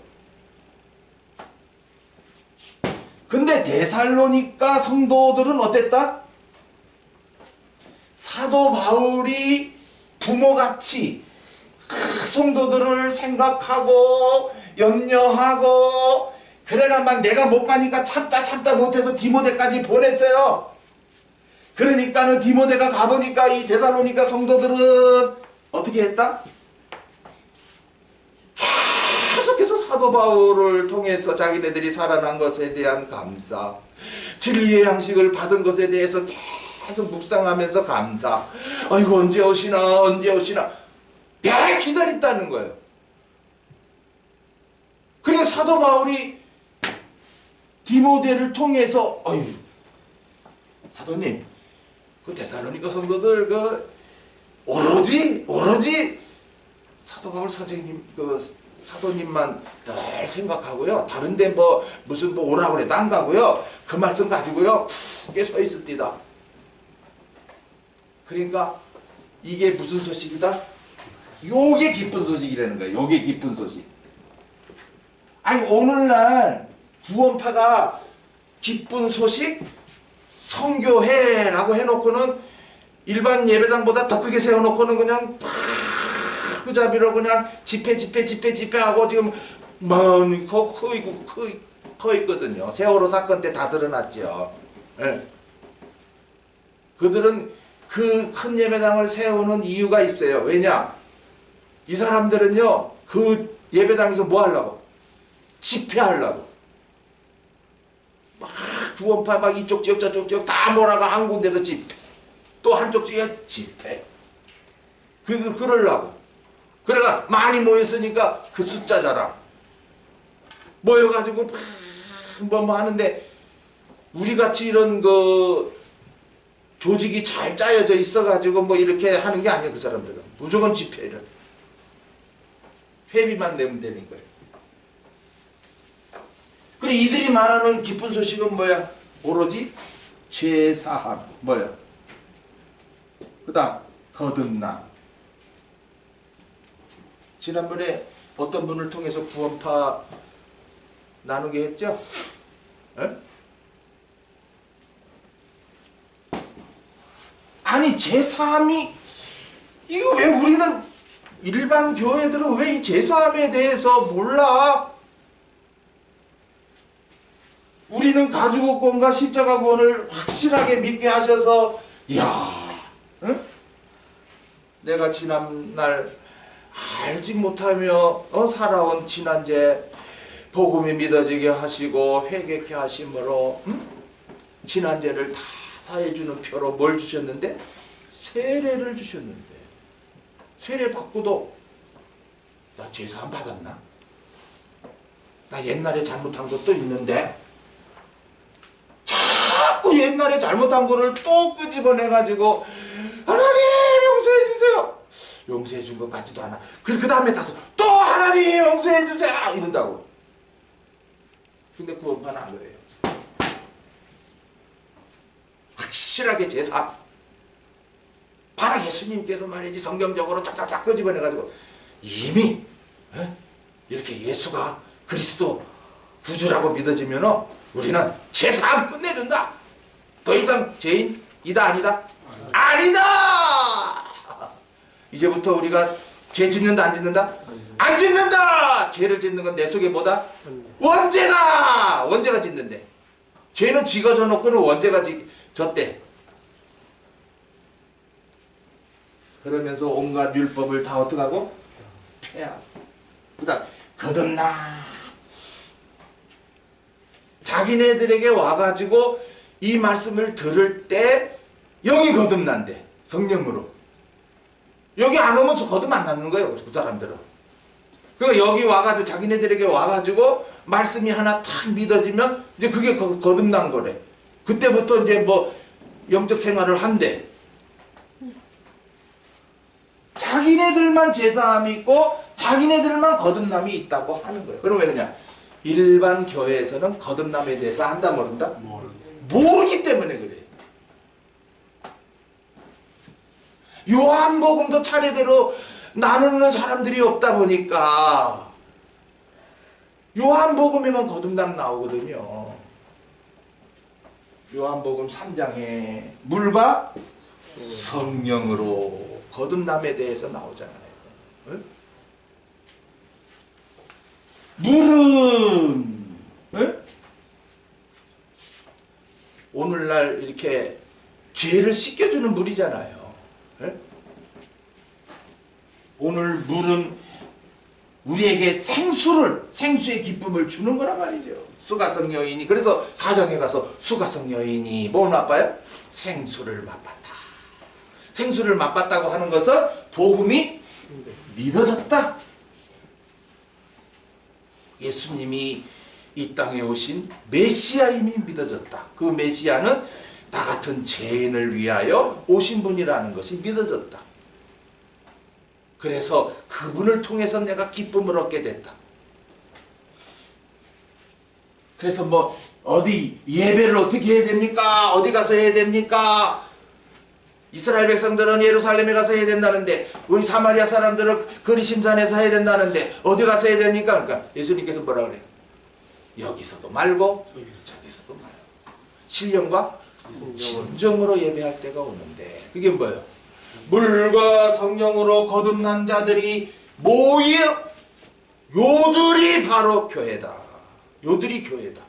근데 데살로니가 성도들은 어땠다? 사도 바울이 부모같이 그 성도들을 생각하고 염려하고 그래가 막 내가 못 가니까 참다 못해서 디모데까지 보냈어요. 그러니까는 디모데가 가보니까 이 데살로니가 성도들은 어떻게 했다? 계속해서 사도 바울을 통해서 자기네들이 살아난 것에 대한 감사, 진리의 양식을 받은 것에 대해서 계속 묵상하면서 감사. 아이고 언제 오시나 언제 오시나 내 기다렸다는 거예요. 그러니까 사도 바울이 디모데를 통해서 사도님 그 데살로니가 성도들 그 오로지 사도 바울 선생님 그 사도님만 늘 생각하고요. 다른데 무슨 오라고 그래도 안 가고요. 그 말씀 가지고요. 크게 서 있습니다. 그러니까 이게 무슨 소식이다? 요게 기쁜 소식이라는 거예요. 요게 기쁜 소식. 아니 오늘날 구원파가 기쁜 소식 성교회라고 해놓고는 일반 예배당보다 더 크게 세워놓고는 그냥 후자비로 그냥 집회하고 지금 많이 커 있거든요. 세월호 사건 때 다 드러났죠. 네. 그들은 그 큰 예배당을 세우는 이유가 있어요. 왜냐? 이 사람들은요 그 예배당에서 뭐 하려고? 집회하려고. 막 구원파 막 이쪽 지역 저쪽 지역 다 몰아가 한 군데서 집회. 또 한쪽 지역 집회. 그러려고. 그래가 많이 모였으니까 그 숫자 자랑. 모여가지고 뭐 하는데 우리같이 이런 그 조직이 잘 짜여져 있어가지고 뭐 이렇게 하는 게 아니에요. 그 사람들은 무조건 집회를. 회비만 내면 되는 거예요. 그래 이들이 말하는 기쁜 소식은 뭐야? 오로지 죄사함. 뭐야? 그 다음 거듭남. 지난번에 어떤 분을 통해서 구원파 나누게 했죠? 에? 아니 죄사함이 이거 왜 우리는 일반 교회들은 왜 이 제사함에 대해서 몰라? 우리는 가죽구원과 십자가 구원을 확실하게 믿게 하셔서, 이야, 응? 내가 지난날 알지 못하며 살아온 지난제 복음이 믿어지게 하시고 회개케 하심으로, 응? 지난제를 다 사해주는 표로 뭘 주셨는데? 세례를 주셨는데, 세례 받고도 나 제사 안 받았나? 나 옛날에 잘못한 것도 있는데, 자꾸 옛날에 잘못한 거를 또 끄집어내가지고 하나님 용서해 주세요. 용서해 준 것 같지도 않아. 그래서 그 다음에 가서 또 하나님 용서해 주세요 이런다고. 근데 구원판 안 그래요. 확실하게 제사. 바로 예수님께서 말이지 성경적으로 쫙쫙쫙 끄집어내가지고 이미 이렇게 예수가 그리스도 구주라고 믿어지면 우리는 제사함 끝내준다. 더 이상 죄인이다 아니다? 아니다. 이제부터 우리가 죄 짓는다 안 짓는다? 안 짓는다. 죄를 짓는 건 내 속에 뭐다? 원죄다. 원죄가 짓는데 죄는 지가 져놓고는 원죄가 졌대. 그러면서 온갖 율법을 다 어떡하고? 폐하고. 그 다음 거듭나. 자기네들에게 와가지고 이 말씀을 들을 때 여기 거듭난대. 성령으로. 여기 안 오면서 거듭 안 나는 거예요. 그 사람들은. 그러니까 여기 와가지고 자기네들에게 와가지고 말씀이 하나 탁 믿어지면 이제 그게 거듭난 거래. 그때부터 이제 뭐 영적 생활을 한대. 자기네들만 제사함이 있고 자기네들만 거듭남이 있다고 하는 거예요. 그럼 왜 그러냐? 일반 교회에서는 거듭남에 대해서 안다 모른다? 모르기 때문에 그래요. 요한복음도 차례대로 나누는 사람들이 없다 보니까 요한복음에만 거듭남 나오거든요. 요한복음 3장에 물과 성령으로 거듭남에 대해서 나오잖아요. 응? 물은 응? 오늘날 이렇게 죄를 씻겨주는 물이잖아요. 응? 오늘 물은 우리에게 생수의 기쁨을 주는 거란 말이죠. 수가성 여인이 그래서 사장에 가서 수가성 여인이 뭘 맛봐요? 생수를 맛봤다. 생수를 맛봤다고 하는 것은 복음이 믿어졌다. 예수님이 이 땅에 오신 메시아임이 믿어졌다. 그 메시아는 나 같은 죄인을 위하여 오신 분이라는 것이 믿어졌다. 그래서 그분을 통해서 내가 기쁨을 얻게 됐다. 그래서 뭐 어디 예배를 어떻게 해야 됩니까? 어디 가서 해야 됩니까? 이스라엘 백성들은 예루살렘에 가서 해야 된다는데 우리 사마리아 사람들은 그리심산에서 해야 된다는데 어디 가서 해야 됩니까? 그러니까 예수님께서 뭐라 그래요? 여기서도 말고 저기서도 말고 신령과 진정으로 예배할 때가 오는데 그게 뭐예요? 물과 성령으로 거듭난 자들이 모여 요들이 바로 교회다. 요들이 교회다.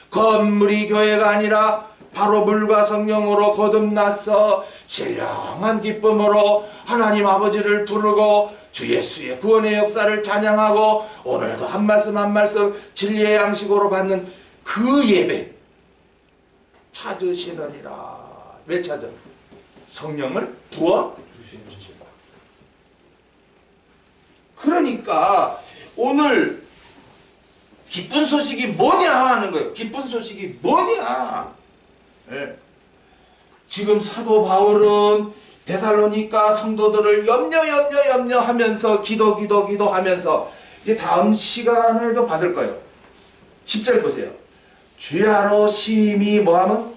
건물이 교회가 아니라 바로 물과 성령으로 거듭나서 신령한 기쁨으로 하나님 아버지를 부르고 주 예수의 구원의 역사를 찬양하고 오늘도 한 말씀 한 말씀 진리의 양식으로 받는 그 예배 찾으시느니라. 왜 찾아? 성령을 부어 주시라. 그러니까 오늘 기쁜 소식이 뭐냐 하는 거예요. 기쁜 소식이 뭐냐? 예. 지금 사도 바울은 데살로니가 성도들을 염려하면서 기도하면서 이제 다음 시간에도 받을 거예요. 10절 보세요. 주야로 심히 뭐하면?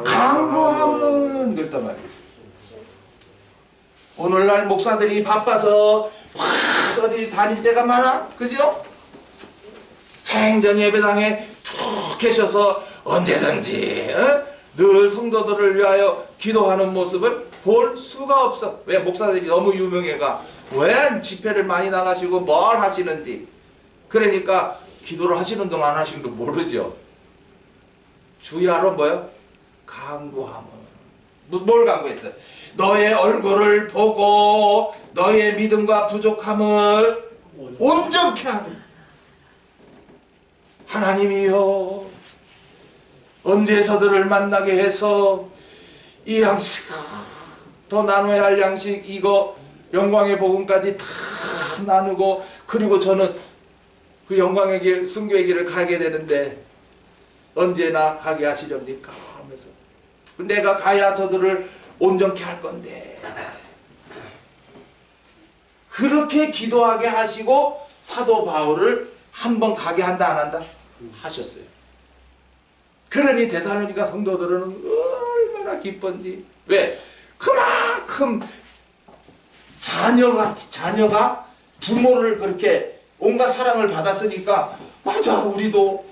강구하면 그랬단 말이에요. 오늘날 목사들이 바빠서 어디 다닐 때가 많아. 그죠? 생전 예배당에 툭 계셔서 언제든지 늘 성도들을 위하여 기도하는 모습을 볼 수가 없어. 왜? 목사들이 너무 유명해가 왜 집회를 많이 나가시고 뭘 하시는지. 그러니까 기도를 하시는 동안 안 하시는 거 모르죠. 주야로 뭐요? 간구함을. 뭘 간구했어요? 너의 얼굴을 보고 너의 믿음과 부족함을 온전케 하는 하나님이여, 언제 저들을 만나게 해서 이 양식, 더 나눠야 할 양식, 이거 영광의 복음까지 다 나누고, 그리고 저는 그 영광의 길, 순교의 길을 가게 되는데 언제나 가게 하시렵니까? 하면서 내가 가야 저들을 온전케 할 건데. 그렇게 기도하게 하시고 사도 바울을 한번 가게 한다 안 한다? 하셨어요. 그러니 데살로니가 성도들은 얼마나 기쁜지. 왜? 그만큼 자녀가 부모를 그렇게 온갖 사랑을 받았으니까, 맞아, 우리도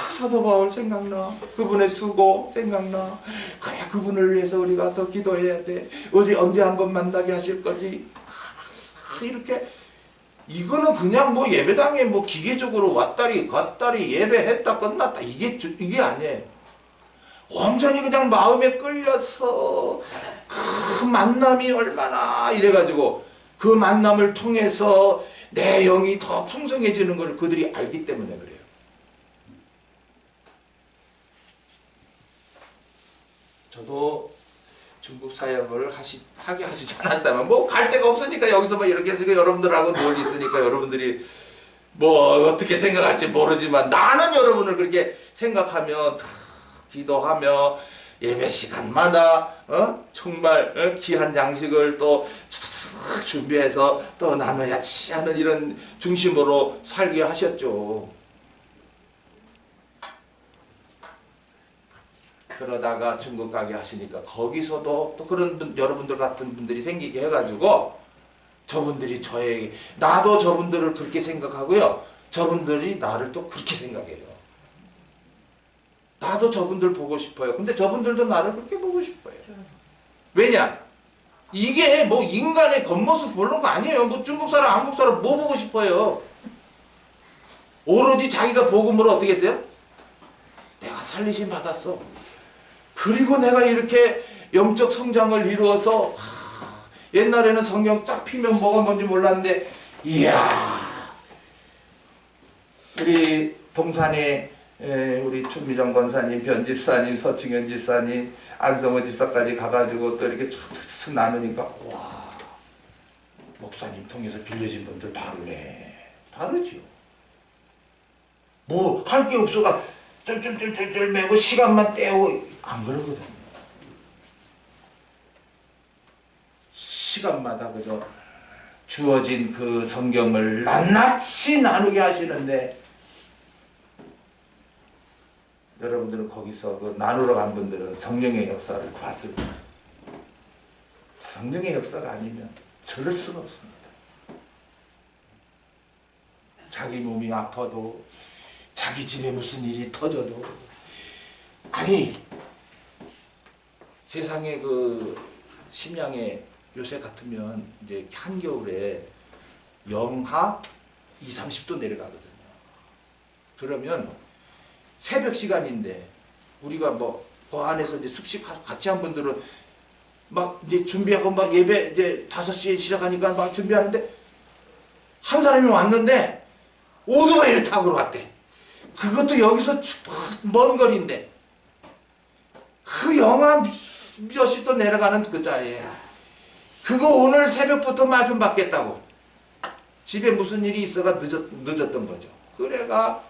사도 바울 생각나, 그분의 수고 생각나, 그래, 그분을 위해서 우리가 더 기도해야 돼, 우리 언제 한번 만나게 하실 거지. 이렇게, 이거는 그냥 뭐 예배당에 뭐 기계적으로 왔다리 갔다리 예배했다 끝났다, 이게 아니에요. 완전히 그냥 마음에 끌려서 그 만남이 얼마나 이래가지고 그 만남을 통해서 내 영이 더 풍성해지는 걸 그들이 알기 때문에 그래요. 저도 중국 사역을 하게 하시지 않았다면, 뭐 갈 데가 없으니까 여기서 뭐 이렇게 해서 여러분들하고 놀 있으니까 여러분들이 뭐 어떻게 생각할지 모르지만, 나는 여러분을 그렇게 생각하며 기도하며 예배 시간마다 정말 귀한 양식을 또 준비해서 또 나눠야지 하는 이런 중심으로 살게 하셨죠. 그러다가 중국 가게 하시니까 거기서도 또 그런 여러분들 같은 분들이 생기게 해가지고, 저분들이 저에게, 나도 저분들을 그렇게 생각하고요, 저분들이 나를 또 그렇게 생각해요. 나도 저분들 보고 싶어요. 근데 저분들도 나를 그렇게 보고 싶어요. 왜냐? 이게 뭐 인간의 겉모습 보는 거 아니에요. 뭐 중국 사람, 한국 사람 뭐 보고 싶어요? 오로지 자기가 복음으로 어떻게 했어요? 내가 살리심 받았어. 그리고 내가 이렇게 영적 성장을 이루어서, 옛날에는 성경 쫙 피면 뭐가 뭔지 몰랐는데, 이야, 우리 동산에 우리 추미정 권사님, 변집사님, 서충현 집사님, 안성호 집사까지 가가지고 또 이렇게 촥촥촥 나누니까, 와, 목사님 통해서 빌려진 분들 다르네. 다르지요. 뭐 할 게 없어가 쫄쫄쫄쫄 매고 시간만 때우고 안 그러거든. 시간마다 그저 주어진 그 성경을 낱낱이 나누게 하시는데, 여러분들은 거기서 그 나누러 간 분들은 성령의 역사를 봤을 거예요. 성령의 역사가 아니면 저럴 수가 없습니다. 자기 몸이 아파도, 자기 집에 무슨 일이 터져도, 아니 세상에 그 심양에 요새 같으면 이제 한겨울에 영하 20-30도 내려가거든요. 그러면 새벽 시간인데 우리가 뭐 그 안에서 이제 숙식 같이 한 분들은 막 이제 준비하고 막 예배 이제 5시에 시작하니까 막 준비하는데, 한 사람이 왔는데 오토바이를 타고 왔대. 그것도 여기서 먼 거리인데, 그 영하 몇십 도 내려가는 그 자리에 그거 오늘 새벽부터 말씀 받겠다고, 집에 무슨 일이 있어가 늦었던 거죠. 그래가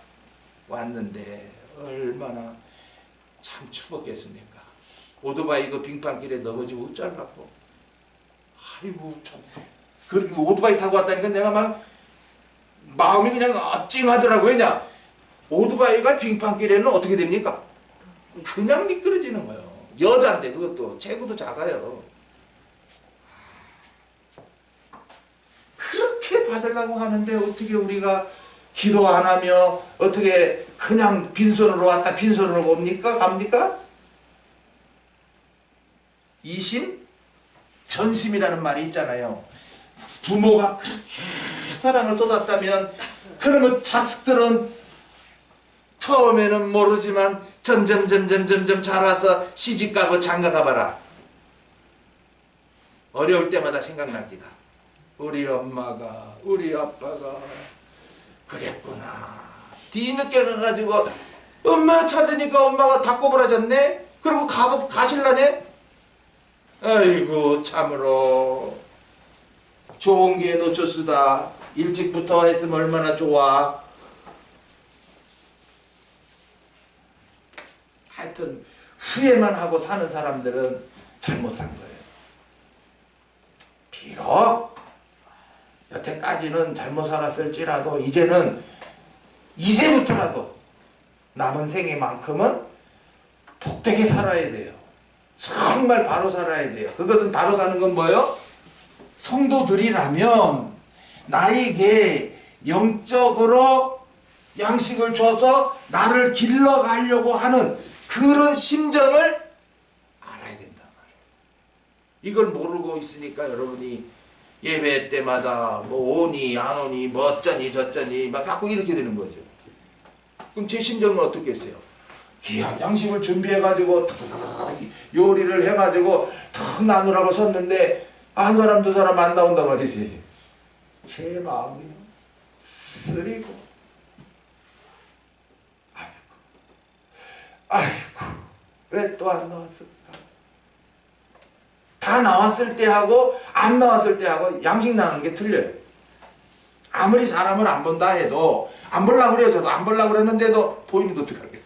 왔는데 얼마나 참 추웠겠습니까. 오토바이 그 빙판길에 넘어지고 웃잘갖고, 아이고 참, 그렇게 오토바이 타고 왔다니까 내가 막 마음이 그냥 찡하더라고요. 왜냐, 오토바이가 빙판길에는 어떻게 됩니까? 그냥 미끄러지는 거예요. 여자인데 그것도 체구도 작아요. 그렇게 받으려고 하는데 어떻게 우리가 기도 안 하며 어떻게 그냥 빈손으로 왔다 빈손으로 옵니까? 갑니까? 이심 전심이라는 말이 있잖아요. 부모가 그렇게 사랑을 쏟았다면 그러면 자식들은 처음에는 모르지만 점점 자라서 시집가고 장가가봐라. 어려울 때마다 생각납니다. 우리 엄마가 우리 아빠가 그랬구나. 뒤늦게 가가지고 엄마 찾으니까 엄마가 다 꼬부라졌네. 그리고 가실라네. 아이고 참으로 좋은 기회 놓쳤수다. 일찍부터 했으면 얼마나 좋아. 하여튼 후회만 하고 사는 사람들은 잘못 산 거예요. 비록 여태까지는 잘못 살았을지라도 이제부터라도 남은 생애만큼은 복되게 살아야 돼요. 정말 바로 살아야 돼요. 그것은 바로 사는 건 뭐예요? 성도들이라면 나에게 영적으로 양식을 줘서 나를 길러가려고 하는 그런 심정을 알아야 된단 말이에요. 이걸 모르고 있으니까 여러분이 예배 때마다 뭐 오니 안 오니 뭐 어쩌니 저쩌니 막 자꾸 이렇게 되는 거죠. 그럼 제 심정은 어떻게 했어요? 귀한 양식을 준비해가지고 요리를 해가지고 탁 나누라고 섰는데 한 사람 두 사람 안 나온단 말이지. 제 마음이 쓰리고 아이고 왜 또 안 나왔을까? 다 나왔을 때하고 안 나왔을 때하고 양식 나가는 게 틀려요. 아무리 사람을 안 본다 해도 안 보려고 그래요. 저도 안 보려고 그랬는데도 보이면 어떡하겠어요.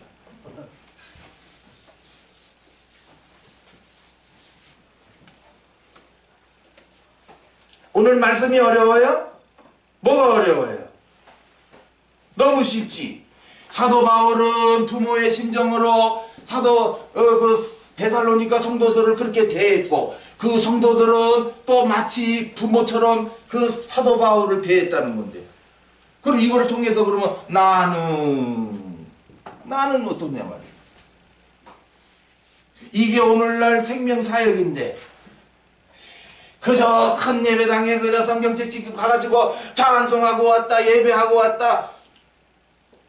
오늘 말씀이 어려워요? 뭐가 어려워요? 너무 쉽지. 사도 바울은 부모의 심정으로 데살로니가 성도들을 그렇게 대했고 그 성도들은 또 마치 부모처럼 그 사도 바울을 대했다는 건데. 그럼 이걸 통해서 그러면 나는 어떠냐 말이에요. 이게 오늘날 생명사역인데 그저 큰 예배당에 그저 성경책 찍고 가가지고 찬송하고 왔다 예배하고 왔다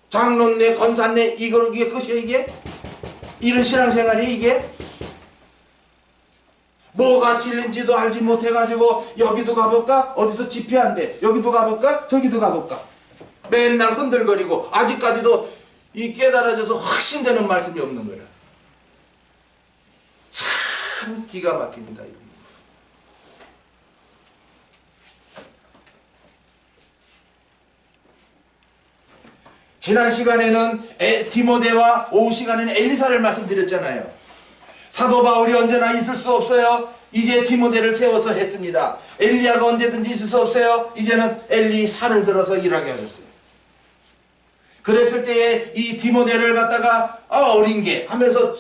장로네 권사네 이게 끝이야 이게? 이런 신앙생활이 이게? 뭐가 진리인지도 알지 못해가지고 여기도 가볼까? 어디서 집회한대 여기도 가볼까? 저기도 가볼까? 맨날 흔들거리고 아직까지도 이 깨달아져서 확신되는 말씀이 없는 거야. 참 기가 막힙니다. 지난 시간에는 디모데와 오후 시간에는 엘리사를 말씀드렸잖아요. 사도 바울이 언제나 있을 수 없어요. 이제 디모데를 세워서 했습니다. 엘리야가 언제든지 있을 수 없어요. 이제는 엘리사를 들어서 일하게 하셨어요. 그랬을 때에 이 디모데를 갖다가 어린 게 하면서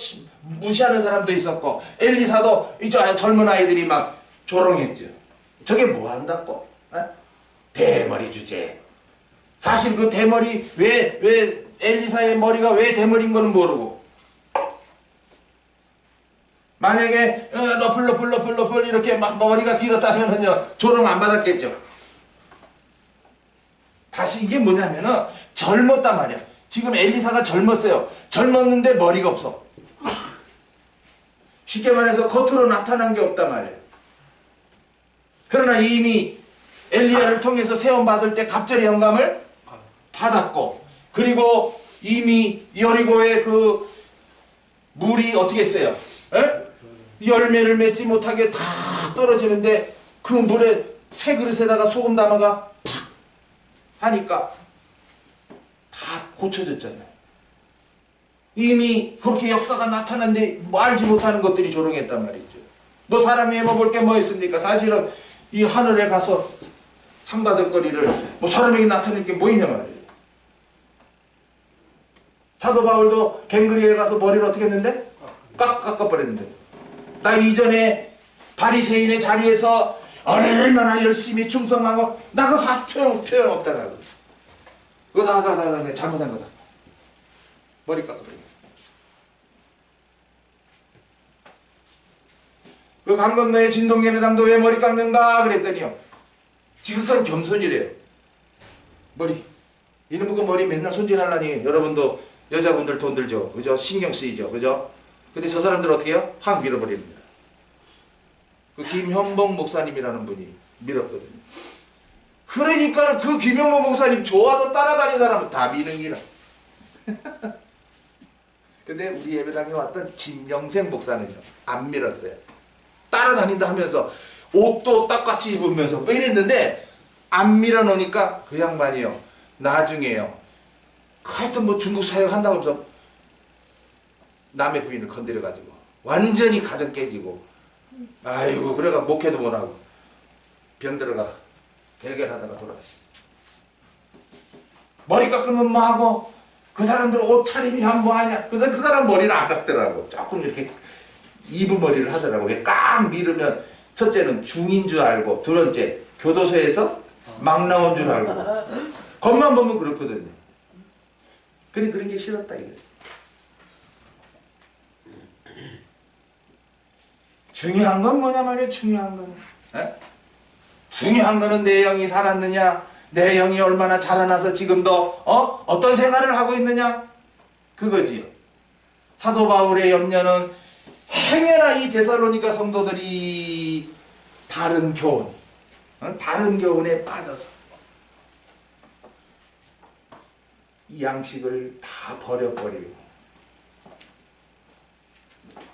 무시하는 사람도 있었고 엘리사도 이 젊은 아이들이 막 조롱했죠. 저게 뭐 한다고? 대머리 주제. 사실 그 대머리 왜 엘리사의 머리가 왜 대머리인 거는 모르고 만약에 너플 이렇게 막 머리가 길었다면은요 조롱 안 받았겠죠. 다시 이게 뭐냐면은 젊었단 말이야. 지금 엘리사가 젊었어요. 젊었는데 머리가 없어. 쉽게 말해서 겉으로 나타난 게 없단 말이에요. 그러나 이미 엘리야를 통해서 세움 받을 때 갑절의 영감을 받았고 그리고 이미 여리고의 그 물이 어떻게 했어요? 열매를 맺지 못하게 다 떨어지는데 그 물에 새 그릇에다가 소금 담아가 탁 하니까 다 고쳐졌잖아요. 이미 그렇게 역사가 나타났는데 뭐 알지 못하는 것들이 조롱했단 말이죠. 너 사람이 해먹을 게 뭐 있습니까? 사실은 이 하늘에 가서 상 받을 거리를 뭐 사람에게 나타낼 게 뭐 있냐 말이에요. 사도 바울도 갱그리에 가서 머리를 어떻게 했는데? 깎아버렸는데 나 이전에 바리새인의 자리에서 얼마나 열심히 충성하고 나 그거 표현 없다라고. 그거 나 잘못한 거다. 머리 깎아버린 거야. 그 강건너의 진동예배당도 왜 머리 깎는가 그랬더니요 지극한 겸손이래요. 머리. 이놈의 머리 맨날 손질하려니 여러분도 여자분들 돈 들죠. 그죠? 신경 쓰이죠. 그죠? 근데 저 사람들 어떻게 해요? 확 밀어버립니다. 그 김현봉 목사님이라는 분이 밀었거든요. 그러니까 그 김현봉 목사님 좋아서 따라다니는 사람은 다 미는 기라. 근데 우리 예배당에 왔던 김영생 목사는요, 안 밀었어요. 따라다닌다 하면서 옷도 똑같이 입으면서 뭐 이랬는데 안 밀어놓으니까 그 양반이요, 나중에요, 하여튼 뭐 중국 사역 한다고 해서 남의 부인을 건드려가지고 완전히 가정 깨지고, 아이고 그래가 목회도 못하고 병들어가 결결하다가 돌아가셨어요. 머리 깎으면 뭐하고, 그 사람들 옷차림이 뭐하냐, 그 사람 머리는 안 깎더라고. 조금 이렇게 이브 머리를 하더라고. 깍 밀으면 첫째는 중인 줄 알고, 두 번째 교도소에서 막 나온 줄 알고, 겉만 보면 그렇거든요. 그런 게 싫었다 이거예요. 중요한 건 뭐냐 말이에요. 중요한 거는, 중요한 거는 내 영이 살았느냐, 내 영이 얼마나 자라나서 지금도 어떤 생활을 하고 있느냐, 그거지요. 사도 바울의 염려는 행여나 이 데살로니가 성도들이 다른 교훈, 다른 교훈에 빠져서 이 양식을 다 버려버리고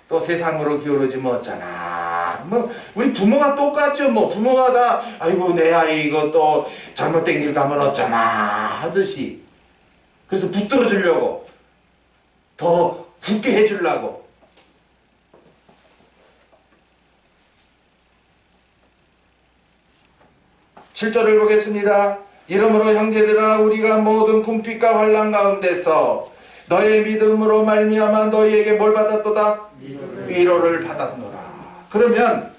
또 세상으로 기울어지면 어쩌나. 뭐 우리 부모가 똑같죠. 뭐 부모가 다 아이고 내 아이 이거 또 잘못된 길 가면 어쩌나 하듯이, 그래서 붙들어 주려고, 더 굳게 해주려고. 7절을 보겠습니다. 이러므로 형제들아, 우리가 모든 궁핍과 환난 가운데서 너의 믿음으로 말미암아 너희에게 뭘 받았도다? 위로를 받았노라. 그러면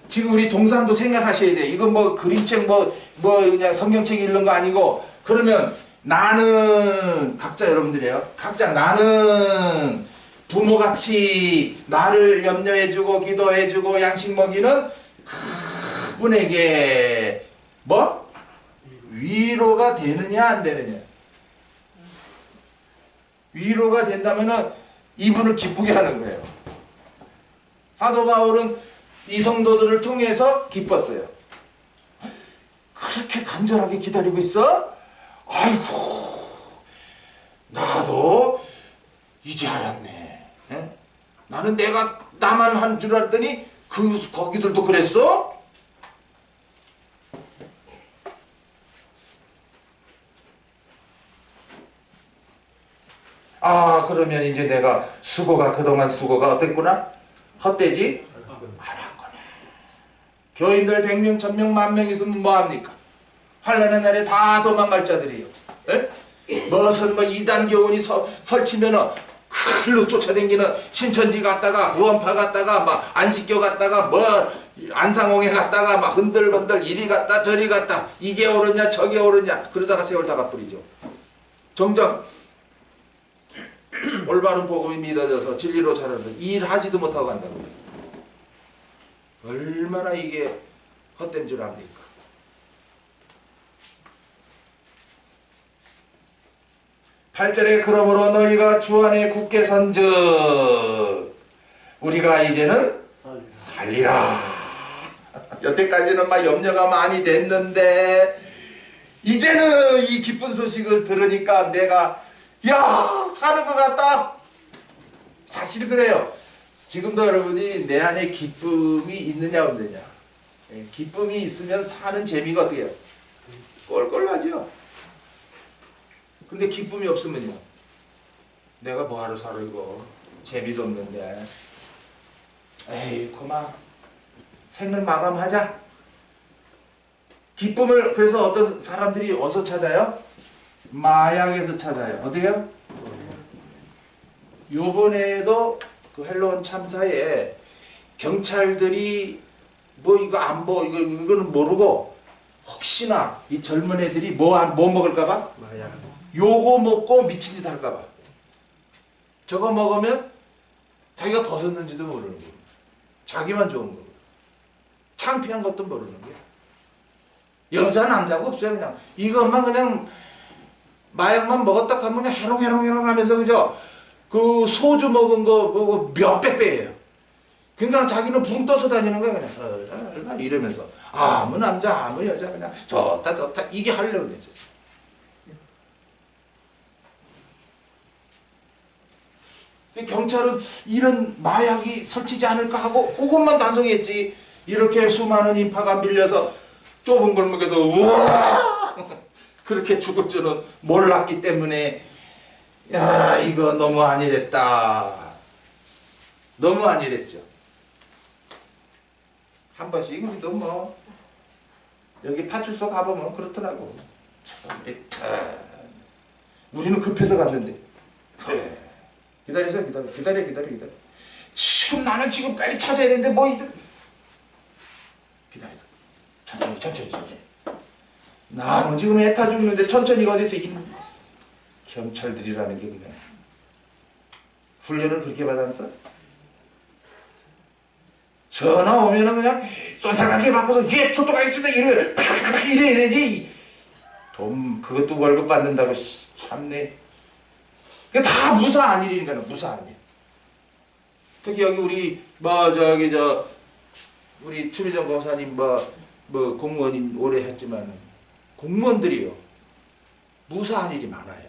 지금 우리 동산도 생각하셔야 돼요. 이건 뭐 그림책 뭐 그냥 성경책 읽는 거 아니고, 그러면 나는, 각자 여러분들이에요. 각자 나는 부모같이 나를 염려해주고 기도해주고 양식 먹이는 그분에게 뭐? 위로가 되느냐 안 되느냐. 위로가 된다면은 이분을 기쁘게 하는 거예요. 사도 바울은 이 성도들을 통해서 기뻤어요. 그렇게 간절하게 기다리고 있어? 아이고, 나도 이제 알았네. 에? 나는 내가 나만 한 줄 알았더니 거기들도 그랬어? 아, 그러면 이제 내가 그동안 수고가 어땠구나? 헛되지? 않았구나. 교인들 100명, 1000명, 10,000명 있으면 뭐합니까? 환난의 날에 다 도망갈 자들이에요. 에? 무슨 뭐 이단 교훈이 설치면은 칼로 쫓아다니는 신천지 갔다가 구원파 갔다가 막 안식교 갔다가 뭐 안상홍에 갔다가 막 흔들흔들 이리 갔다 저리 갔다, 이게 옳으냐 저게 옳으냐, 그러다가 세월 다 가버리죠. 정작 올바른 복음이 믿어져서 진리로 자라서 일하지도 못하고 간다고요. 얼마나 이게 헛된 줄 압니까? (8절에) 그러므로 너희가 주 안에 굳게 선즉 우리가 이제는 살리라. 여태까지는 막 염려가 많이 됐는데 이제는 이 기쁜 소식을 들으니까 내가 사는 것 같다. 사실 그래요. 지금도 여러분이 내 안에 기쁨이 있느냐 없느냐, 기쁨이 있으면 사는 재미가 어떻게 해요? 꼴꼴나죠. 근데 기쁨이 없으면요, 내가 뭐하러 살아 이거, 재미도 없는데, 에이 그만 생을 마감하자. 기쁨을 그래서 어떤 사람들이 어디서 찾아요? 마약에서 찾아요. 어디요? 요번에도 그 헬로원 참사에 경찰들이 뭐 이거 안 보, 이거는 모르고 혹시나 이 젊은 애들이 뭐 먹을까봐? 요거 먹고 미친 짓 할까봐. 저거 먹으면 자기가 벗었는지도 모르는 거예요. 자기만 좋은 거고. 창피한 것도 모르는 거예요. 여자 남자가 없어요. 그냥 이것만 그냥 마약만 먹었다 하면 그냥 해롱해롱해롱 하면서 그죠? 그 소주 먹은 거 몇백 배예요. 그러니까 자기는 붕 떠서 다니는 거야. 그냥 이러면서 아무 남자 아무 여자 그냥 좋다 좋다 이게 하려고 그랬죠. 경찰은 이런 마약이 설치지 않을까 하고 그것만 단속했지. 이렇게 수많은 인파가 밀려서 좁은 골목에서 우와 그렇게 죽을 줄은 몰랐기 때문에 야 이거 너무 안일했다. 너무 안일했죠. 한 번씩 우리도 뭐 여기 파출소 가보면 그렇더라고. 우리는 급해서 갔는데 그래 기다려. 지금 나는 지금 빨리 찾아야 되는데 뭐 이들 기다려. 천천히. 나는 지금 애타 죽는데 천천히가 어디서 이 경찰들이라는 게 그냥 훈련을 그렇게 받았어? 전화 오면은 그냥 쏜살같게 바꿔서 예 출동하겠습니다 이래야 되지. 돈 그것도 월급 받는다고 참네. 그게 다 무사한 일이니까 무사한 일. 특히 여기 우리 우리 추미정 검사님 공무원님 오래 했지만 공무원들이요 무사한 일이 많아요.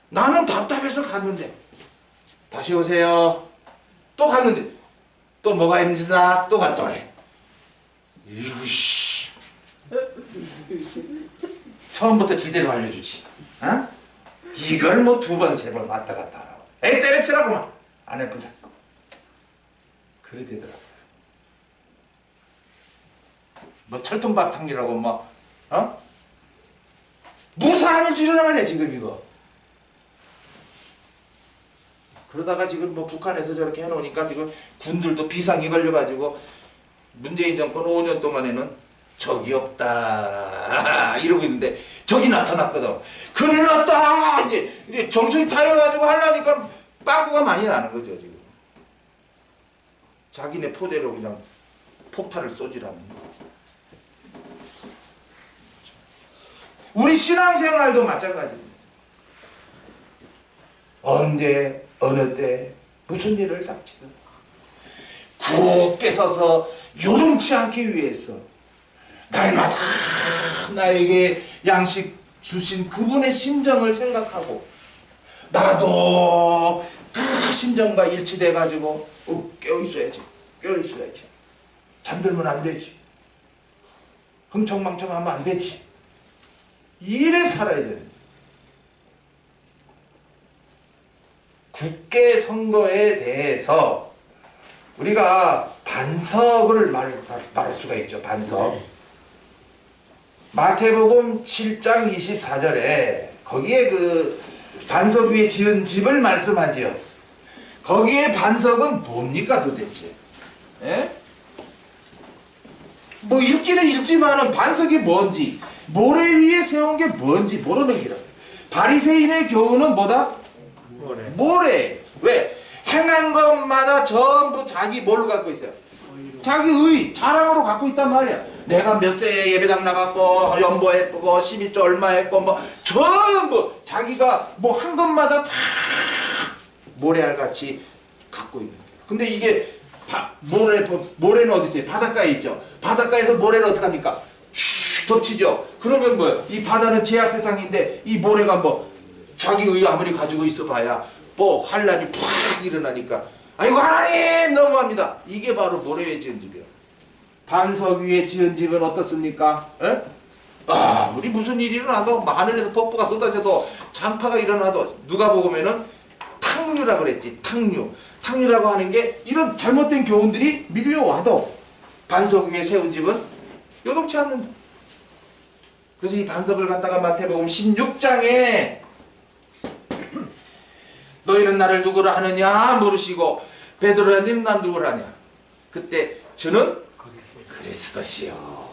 나는 답답해서 갔는데 다시 오세요. 또 갔는데 또 뭐가 힘들다 또 갔더래. 이씨 처음부터 지대로 알려주지. 어? 이걸 뭐 두 번 세 번 왔다 갔다 하라고. 에이 때려치라고만 안 해본다. 그래 되더라고. 뭐 철통박탕이라고 무사한 일 줄여나가네 지금 이거. 그러다가 지금 뭐 북한에서 저렇게 해놓으니까 지금 군들도 비상이 걸려가지고 문재인 정권 5년 동안에는 적이 없다 이러고 있는데 적이 나타났거든. 큰일 났다. 이제 정신이 타여가지고 하려니까 빵꾸가 많이 나는 거죠 지금. 자기네 포대로 그냥 폭탄을 쏘지라는 거. 우리 신앙생활도 마찬가지입니다. 언제 어느 때 무슨 일을 닥치든 굳게 서서 요동치 않기 위해서 날마다 나에게 양식 주신 그분의 심정을 생각하고 나도 그 심정과 일치돼 가지고 깨어있어야지. 잠들면 안 되지. 흥청망청하면 안 되지. 이래 살아야 되는. 국회 선거에 대해서 우리가 반석을 말할 수가 있죠. 반석. 마태복음 7장 24절에 거기에 그 반석 위에 지은 집을 말씀하지요. 거기에 반석은 뭡니까 도대체? 예? 뭐 읽기는 읽지만은 반석이 뭔지 모래 위에 세운 게 뭔지 모르는 기라. 바리새인의 교훈은 뭐다? 모래. 왜? 행한 것마다 전부 자기 뭘로 갖고 있어요? 자기 의, 자랑으로 갖고 있단 말이야. 내가 몇 세에 예배당 나갔고 연보 예쁘고 12조 얼마 했고 뭐 전부 자기가 뭐 한 것마다 다 모래알같이 갖고 있는 거야. 근데 이게 모래는 어디 있어요? 바닷가에 있죠. 바닷가에서 모래를 어떻게 합니까? 슉 덮치죠. 그러면 뭐야? 이 바다는 제약 세상인데 이 모래가 뭐 자기 의 아무리 가지고 있어 봐야 뭐 환란이 팍 일어나니까 아이고 하나님 너무합니다. 이게 바로 모래 위에 지은 집이에요. 반석 위에 지은 집은 어떻습니까? 에? 우리 무슨 일이 일어나도 하늘에서 폭포가 쏟아져도 장파가 일어나도 누가 보면은 탕류라고 그랬지. 탕류라고 하는 게 이런 잘못된 교훈들이 밀려와도 반석 위에 세운 집은 요동치 않는다. 그래서 이 반석을 갖다가 마태복음 16장에 너희는 나를 누구라 하느냐 물으시고 베드로야 너는 난 누구라 하냐. 그때 저는 그리스도시요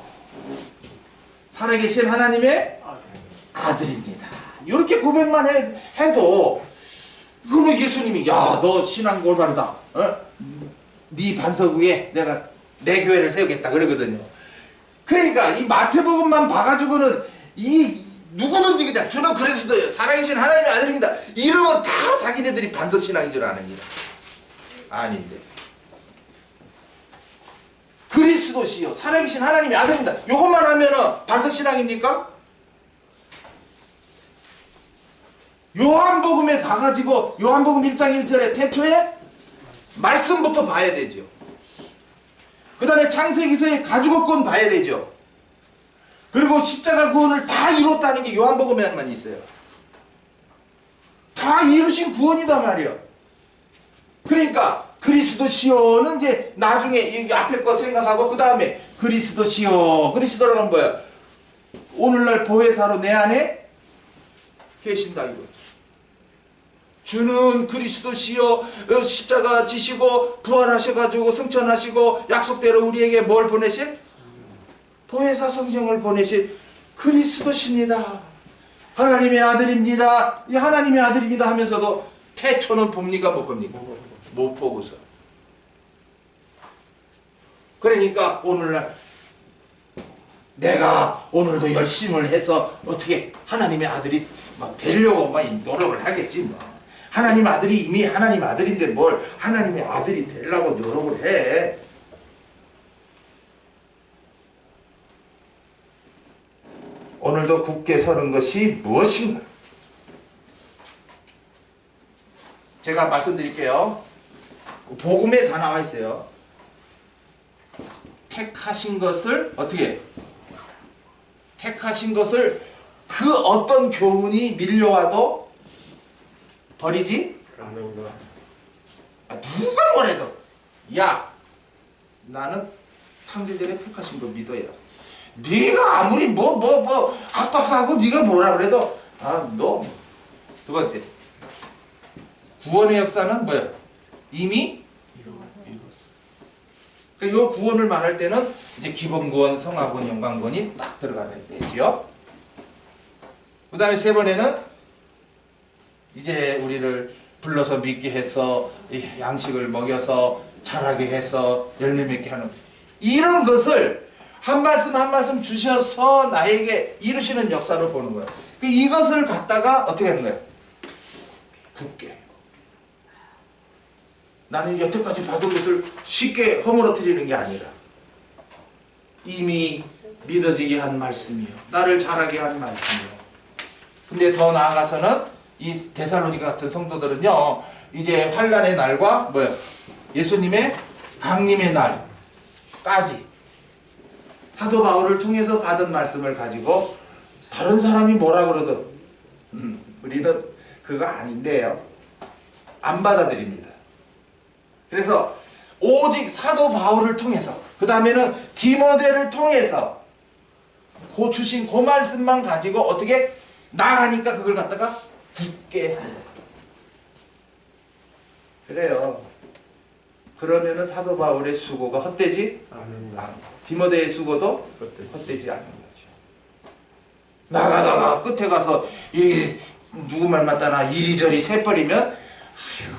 살아계신 하나님의 아들입니다. 이렇게 고백만 해도 그러면 예수님이 야 너 신앙 올바르다. 네 반석 위에 내가 내 교회를 세우겠다 그러거든요. 그러니까 이 마태복음만 봐가지고는 이 누구든지 그냥 주는 그리스도예요, 살아계신 하나님의 아들입니다 이러면 다 자기네들이 반석신앙인 줄 아닙니다. 아닌데 그리스도시요 살아계신 하나님의 아들입니다 요것만 하면은 반석신앙입니까? 요한복음에 가가지고 요한복음 1장 1절에 태초에 말씀부터 봐야 되죠. 그 다음에 창세기서의 가죽옷권 봐야 되죠. 그리고 십자가 구원을 다 이뤘다는 게 요한복음에만 있어요. 다 이루신 구원이단 말이에요. 그러니까 그리스도시요는 이제 나중에 이 앞에 거 생각하고 그 다음에 그리스도시요, 그리스도라는 건 뭐야? 오늘날 보혜사로 내 안에 계신다 이거죠. 주는 그리스도시요 십자가 지시고 부활하셔가지고 승천하시고 약속대로 우리에게 뭘 보내실? 보혜사 성령을 보내실 그리스도십니다. 하나님의 아들입니다. 이 하나님의 아들입니다 하면서도 태초는 봅니까 못 봅니까? 못 보고서. 그러니까 오늘날 내가 오늘도 열심을 해서 어떻게 하나님의 아들이 막 되려고 막 노력을 하겠지 뭐. 하나님 아들이 이미 하나님 아들인데 뭘 하나님의 아들이 되려고 노력을 해. 오늘도 굳게 서는 것이 무엇인가? 제가 말씀드릴게요. 복음에 다 나와 있어요. 택하신 것을 어떻게? 택하신 것을 그 어떤 교훈이 밀려와도 버리지? 누가 뭐래도 야 나는 창세전에 택하신 거 믿어야. 네가 아무리 뭐 학박사하고 네가 뭐라 그래도 너 두 번째 구원의 역사는 뭐야? 이미 이뤘어. 그러니까 이 구원을 말할 때는 이제 기본구원, 성화구원, 영광구원이 딱 들어가야 되죠. 그 다음에 세 번에는 이제 우리를 불러서 믿게 해서 양식을 먹여서 자라게 해서 열매 맺게 하는 이런 것을 한 말씀 한 말씀 주셔서 나에게 이루시는 역사로 보는 거예요. 이것을 갖다가 어떻게 하는 거예요? 굳게. 나는 여태까지 받은 것을 쉽게 허물어뜨리는 게 아니라 이미 믿어지게 한 말씀이요, 나를 자라게 한 말씀이요. 근데 더 나아가서는 이 데살로니가 같은 성도들은요 이제 환난의 날과 뭐야? 예수님의 강림의 날까지 사도 바울을 통해서 받은 말씀을 가지고 다른 사람이 뭐라 그러든 우리는 그거 아닌데요 안 받아들입니다. 그래서 오직 사도 바울을 통해서 그 다음에는 디모데를 통해서 그 주신 그 말씀만 가지고 어떻게 나가니까 그걸 갖다가 굳게 하는 거예요. 그래요. 그러면은 사도 바울의 수고가 헛되지? 디모데의 수고도 헛되지 않는 거죠. 나가다가 끝에 가서 누구 말 맞다나 이리저리 새버리면 아휴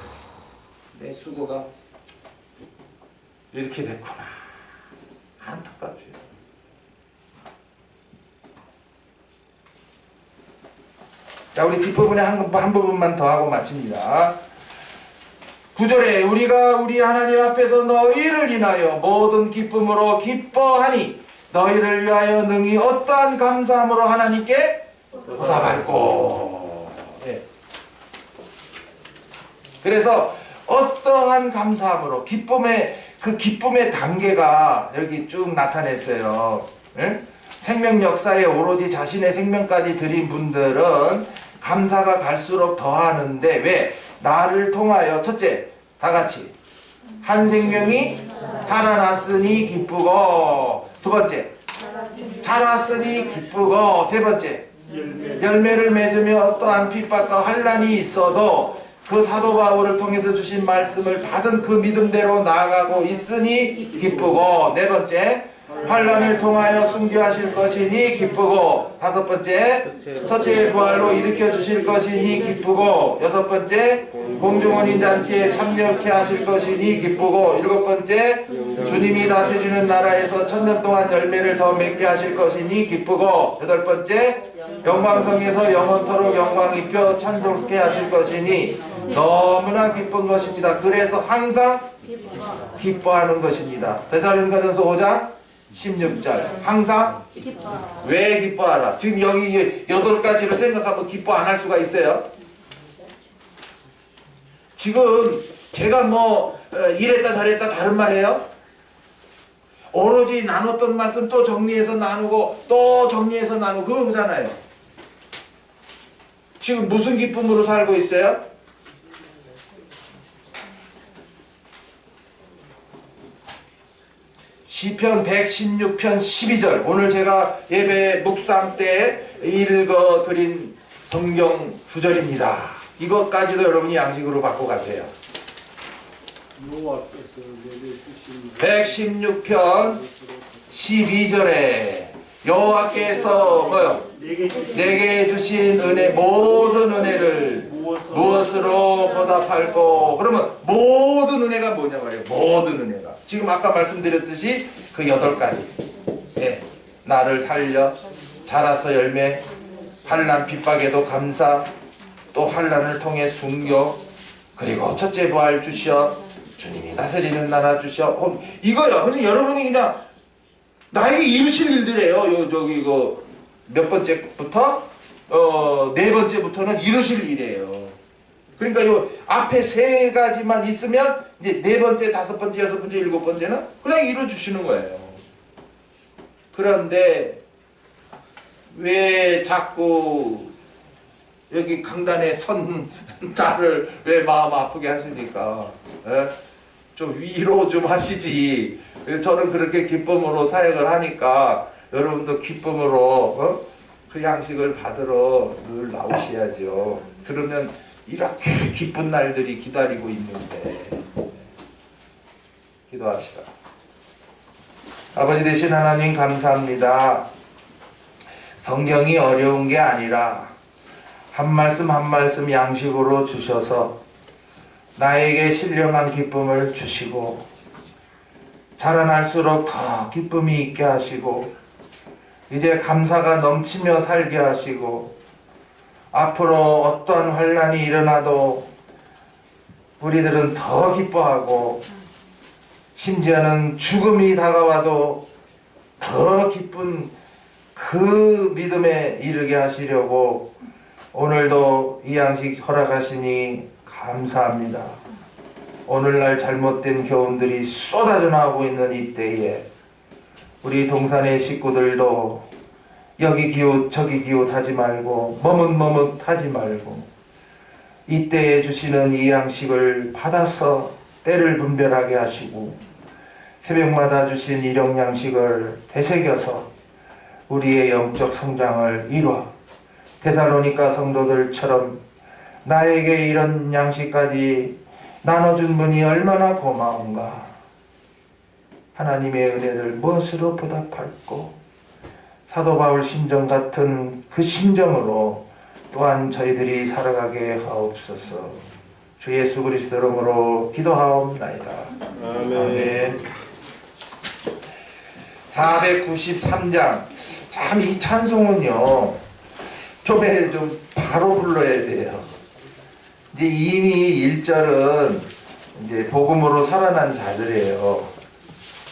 내 수고가 이렇게 됐구나. 안타깝죠. 자, 우리 뒷부분에 한 부분만 더 하고 마칩니다. 9절에 우리가 우리 하나님 앞에서 너희를 인하여 모든 기쁨으로 기뻐하니 너희를 위하여 능히 어떠한 감사함으로 하나님께 보답할꼬. 예. 그래서 어떠한 감사함으로 그 기쁨의 단계가 여기 쭉 나타냈어요. 예? 생명 역사에 오로지 자신의 생명까지 드린 분들은 감사가 갈수록 더하는데 왜? 나를 통하여 첫째 다같이 한 생명이 살아났으니 기쁘고 두 번째 자랐으니 기쁘고 세 번째 열매를 맺으며 어떠한 핍박과 환난이 있어도 그 사도 바울을 통해서 주신 말씀을 받은 그 믿음대로 나아가고 있으니 기쁘고 네 번째 환난을 통하여 순교하실 것이니 기쁘고, 다섯 번째 첫째의 부활로 일으켜 주실 것이니 기쁘고, 여섯 번째 공중원인 잔치에 참여케 하실 것이니 기쁘고, 일곱 번째 주님이 다스리는 나라에서 천년 동안 열매를 더 맺게 하실 것이니 기쁘고, 여덟 번째 영광성에서 영원토록 영광 입혀 찬송케 하실 것이니 너무나 기쁜 것입니다. 그래서 항상 기뻐하는 것입니다. 데살로니가전서 5장 16절. 항상 왜 기뻐하라? 지금 여기 8가지를 생각하면 기뻐 안 할 수가 있어요? 지금 제가 뭐 이랬다 저랬다 다른 말 해요? 오로지 나눴던 말씀 또 정리해서 나누고 또 정리해서 나누고 그거잖아요. 지금 무슨 기쁨으로 살고 있어요? 시편 116편 12절. 오늘 제가 예배 묵상 때 읽어드린 성경 구절입니다. 이것까지도 여러분이 양식으로 받고 가세요. 116편 12절에 여호와께서 뭐요? 내게 주신 은혜, 모든 은혜를 무엇으로 보답할꼬? 그러면 모든 은혜가 뭐냐 말이에요. 모든 은혜가 지금 아까 말씀드렸듯이 그 8가지. 예, 나를 살려 자라서 열매, 환난 핍박에도 감사, 또 환난을 통해 순교, 그리고 첫째 부활 주시어 주님이 다스리는 나라 주시어. 이거요. 근데 여러분이 그냥 나에게 이루실 일들이에요. 저기 이거 몇 번째부터? 네 번째부터는 이루실 일이에요. 그러니까 요 앞에 3가지만 있으면 이제 4번째, 5번째, 6번째, 7번째는 그냥 이루 주시는 거예요. 그런데 왜 자꾸 여기 강단에 선 자를 왜 마음 아프게 하십니까? 에? 좀 위로 좀 하시지. 저는 그렇게 기쁨으로 사역을 하니까 여러분도 기쁨으로 그 양식을 받으러 늘 나오셔야죠. 그러면 이렇게 기쁜 날들이 기다리고 있는데. 기도합시다. 아버지 되신 하나님 감사합니다. 성경이 어려운 게 아니라 한 말씀 한 말씀 양식으로 주셔서 나에게 신령한 기쁨을 주시고 자라날수록 더 기쁨이 있게 하시고 이제 감사가 넘치며 살게 하시고 앞으로 어떠한 환난이 일어나도 우리들은 더 기뻐하고 심지어는 죽음이 다가와도 더 기쁜 그 믿음에 이르게 하시려고 오늘도 이 양식 허락하시니 감사합니다. 오늘날 잘못된 교훈들이 쏟아져 나오고 있는 이때에 우리 동산의 식구들도 여기 기웃 저기 기웃 하지 말고 머뭇머뭇 하지 말고 이때에 주시는 이 양식을 받아서 때를 분별하게 하시고 새벽마다 주신 일용 양식을 되새겨서 우리의 영적 성장을 이루어 데살로니가 성도들처럼 나에게 이런 양식까지 나눠준 분이 얼마나 고마운가. 하나님의 은혜를 무엇으로 보답할꼬. 사도 바울 심정 같은 그 심정으로 또한 저희들이 살아가게 하옵소서. 주 예수 그리스도 이름으로 기도하옵나이다. 아멘. 493장. 참 이 찬송은요 좀 바로 불러야 돼요. 이제 이미 1절은 이제 복음으로 살아난 자들이에요.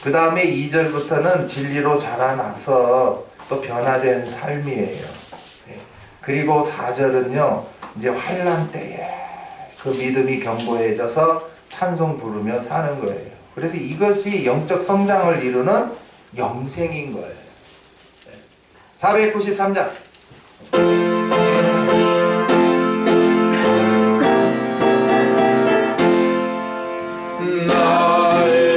그 다음에 2절부터는 진리로 자라나서 또 변화된 삶이에요. 그리고 4절은요 이제 환난 때에 그 믿음이 견고해져서 찬송 부르며 사는 거예요. 그래서 이것이 영적 성장을 이루는 영생인 거예요. 493장. 내 맘에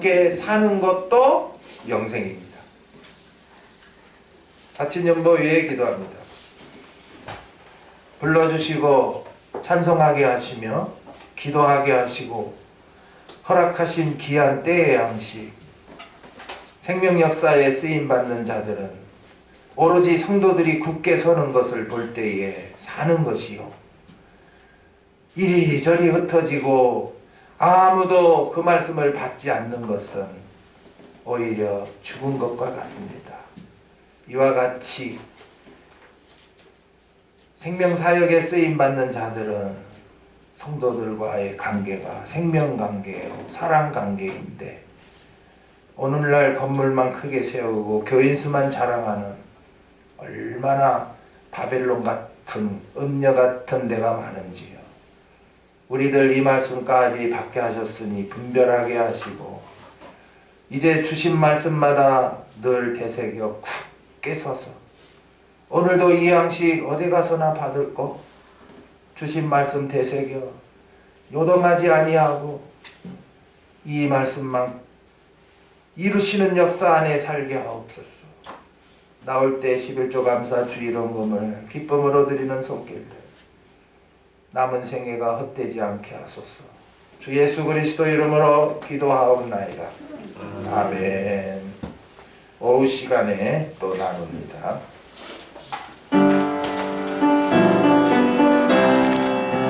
함께 사는 것도 영생입니다. 아침연보 위에 기도합니다. 불러주시고 찬송하게 하시며 기도하게 하시고 허락하신 귀한 때의 양식, 생명 역사에 쓰임받는 자들은 오로지 성도들이 굳게 서는 것을 볼 때에 사는 것이요, 이리저리 흩어지고 아무도 그 말씀을 받지 않는 것은 오히려 죽은 것과 같습니다. 이와 같이 생명사역에 쓰임받는 자들은 성도들과의 관계가 생명관계요, 사랑관계인데 오늘날 건물만 크게 세우고 교인수만 자랑하는 얼마나 바벨론 같은 음녀 같은 데가 많은지요. 우리들 이 말씀까지 받게 하셨으니 분별하게 하시고 이제 주신 말씀마다 늘 되새겨 굳게 서서 오늘도 이 양식 어디 가서나 받을 것 주신 말씀 되새겨 요동하지 아니하고 이 말씀만 이루시는 역사 안에 살게 하옵소서. 나올 때 11조 감사 주일원금을 기쁨으로 드리는 손길들 남은 생애가 헛되지 않게 하소서. 주 예수 그리스도 이름으로 기도하옵나이다. 아멘. 오후 시간에 또 나눕니다.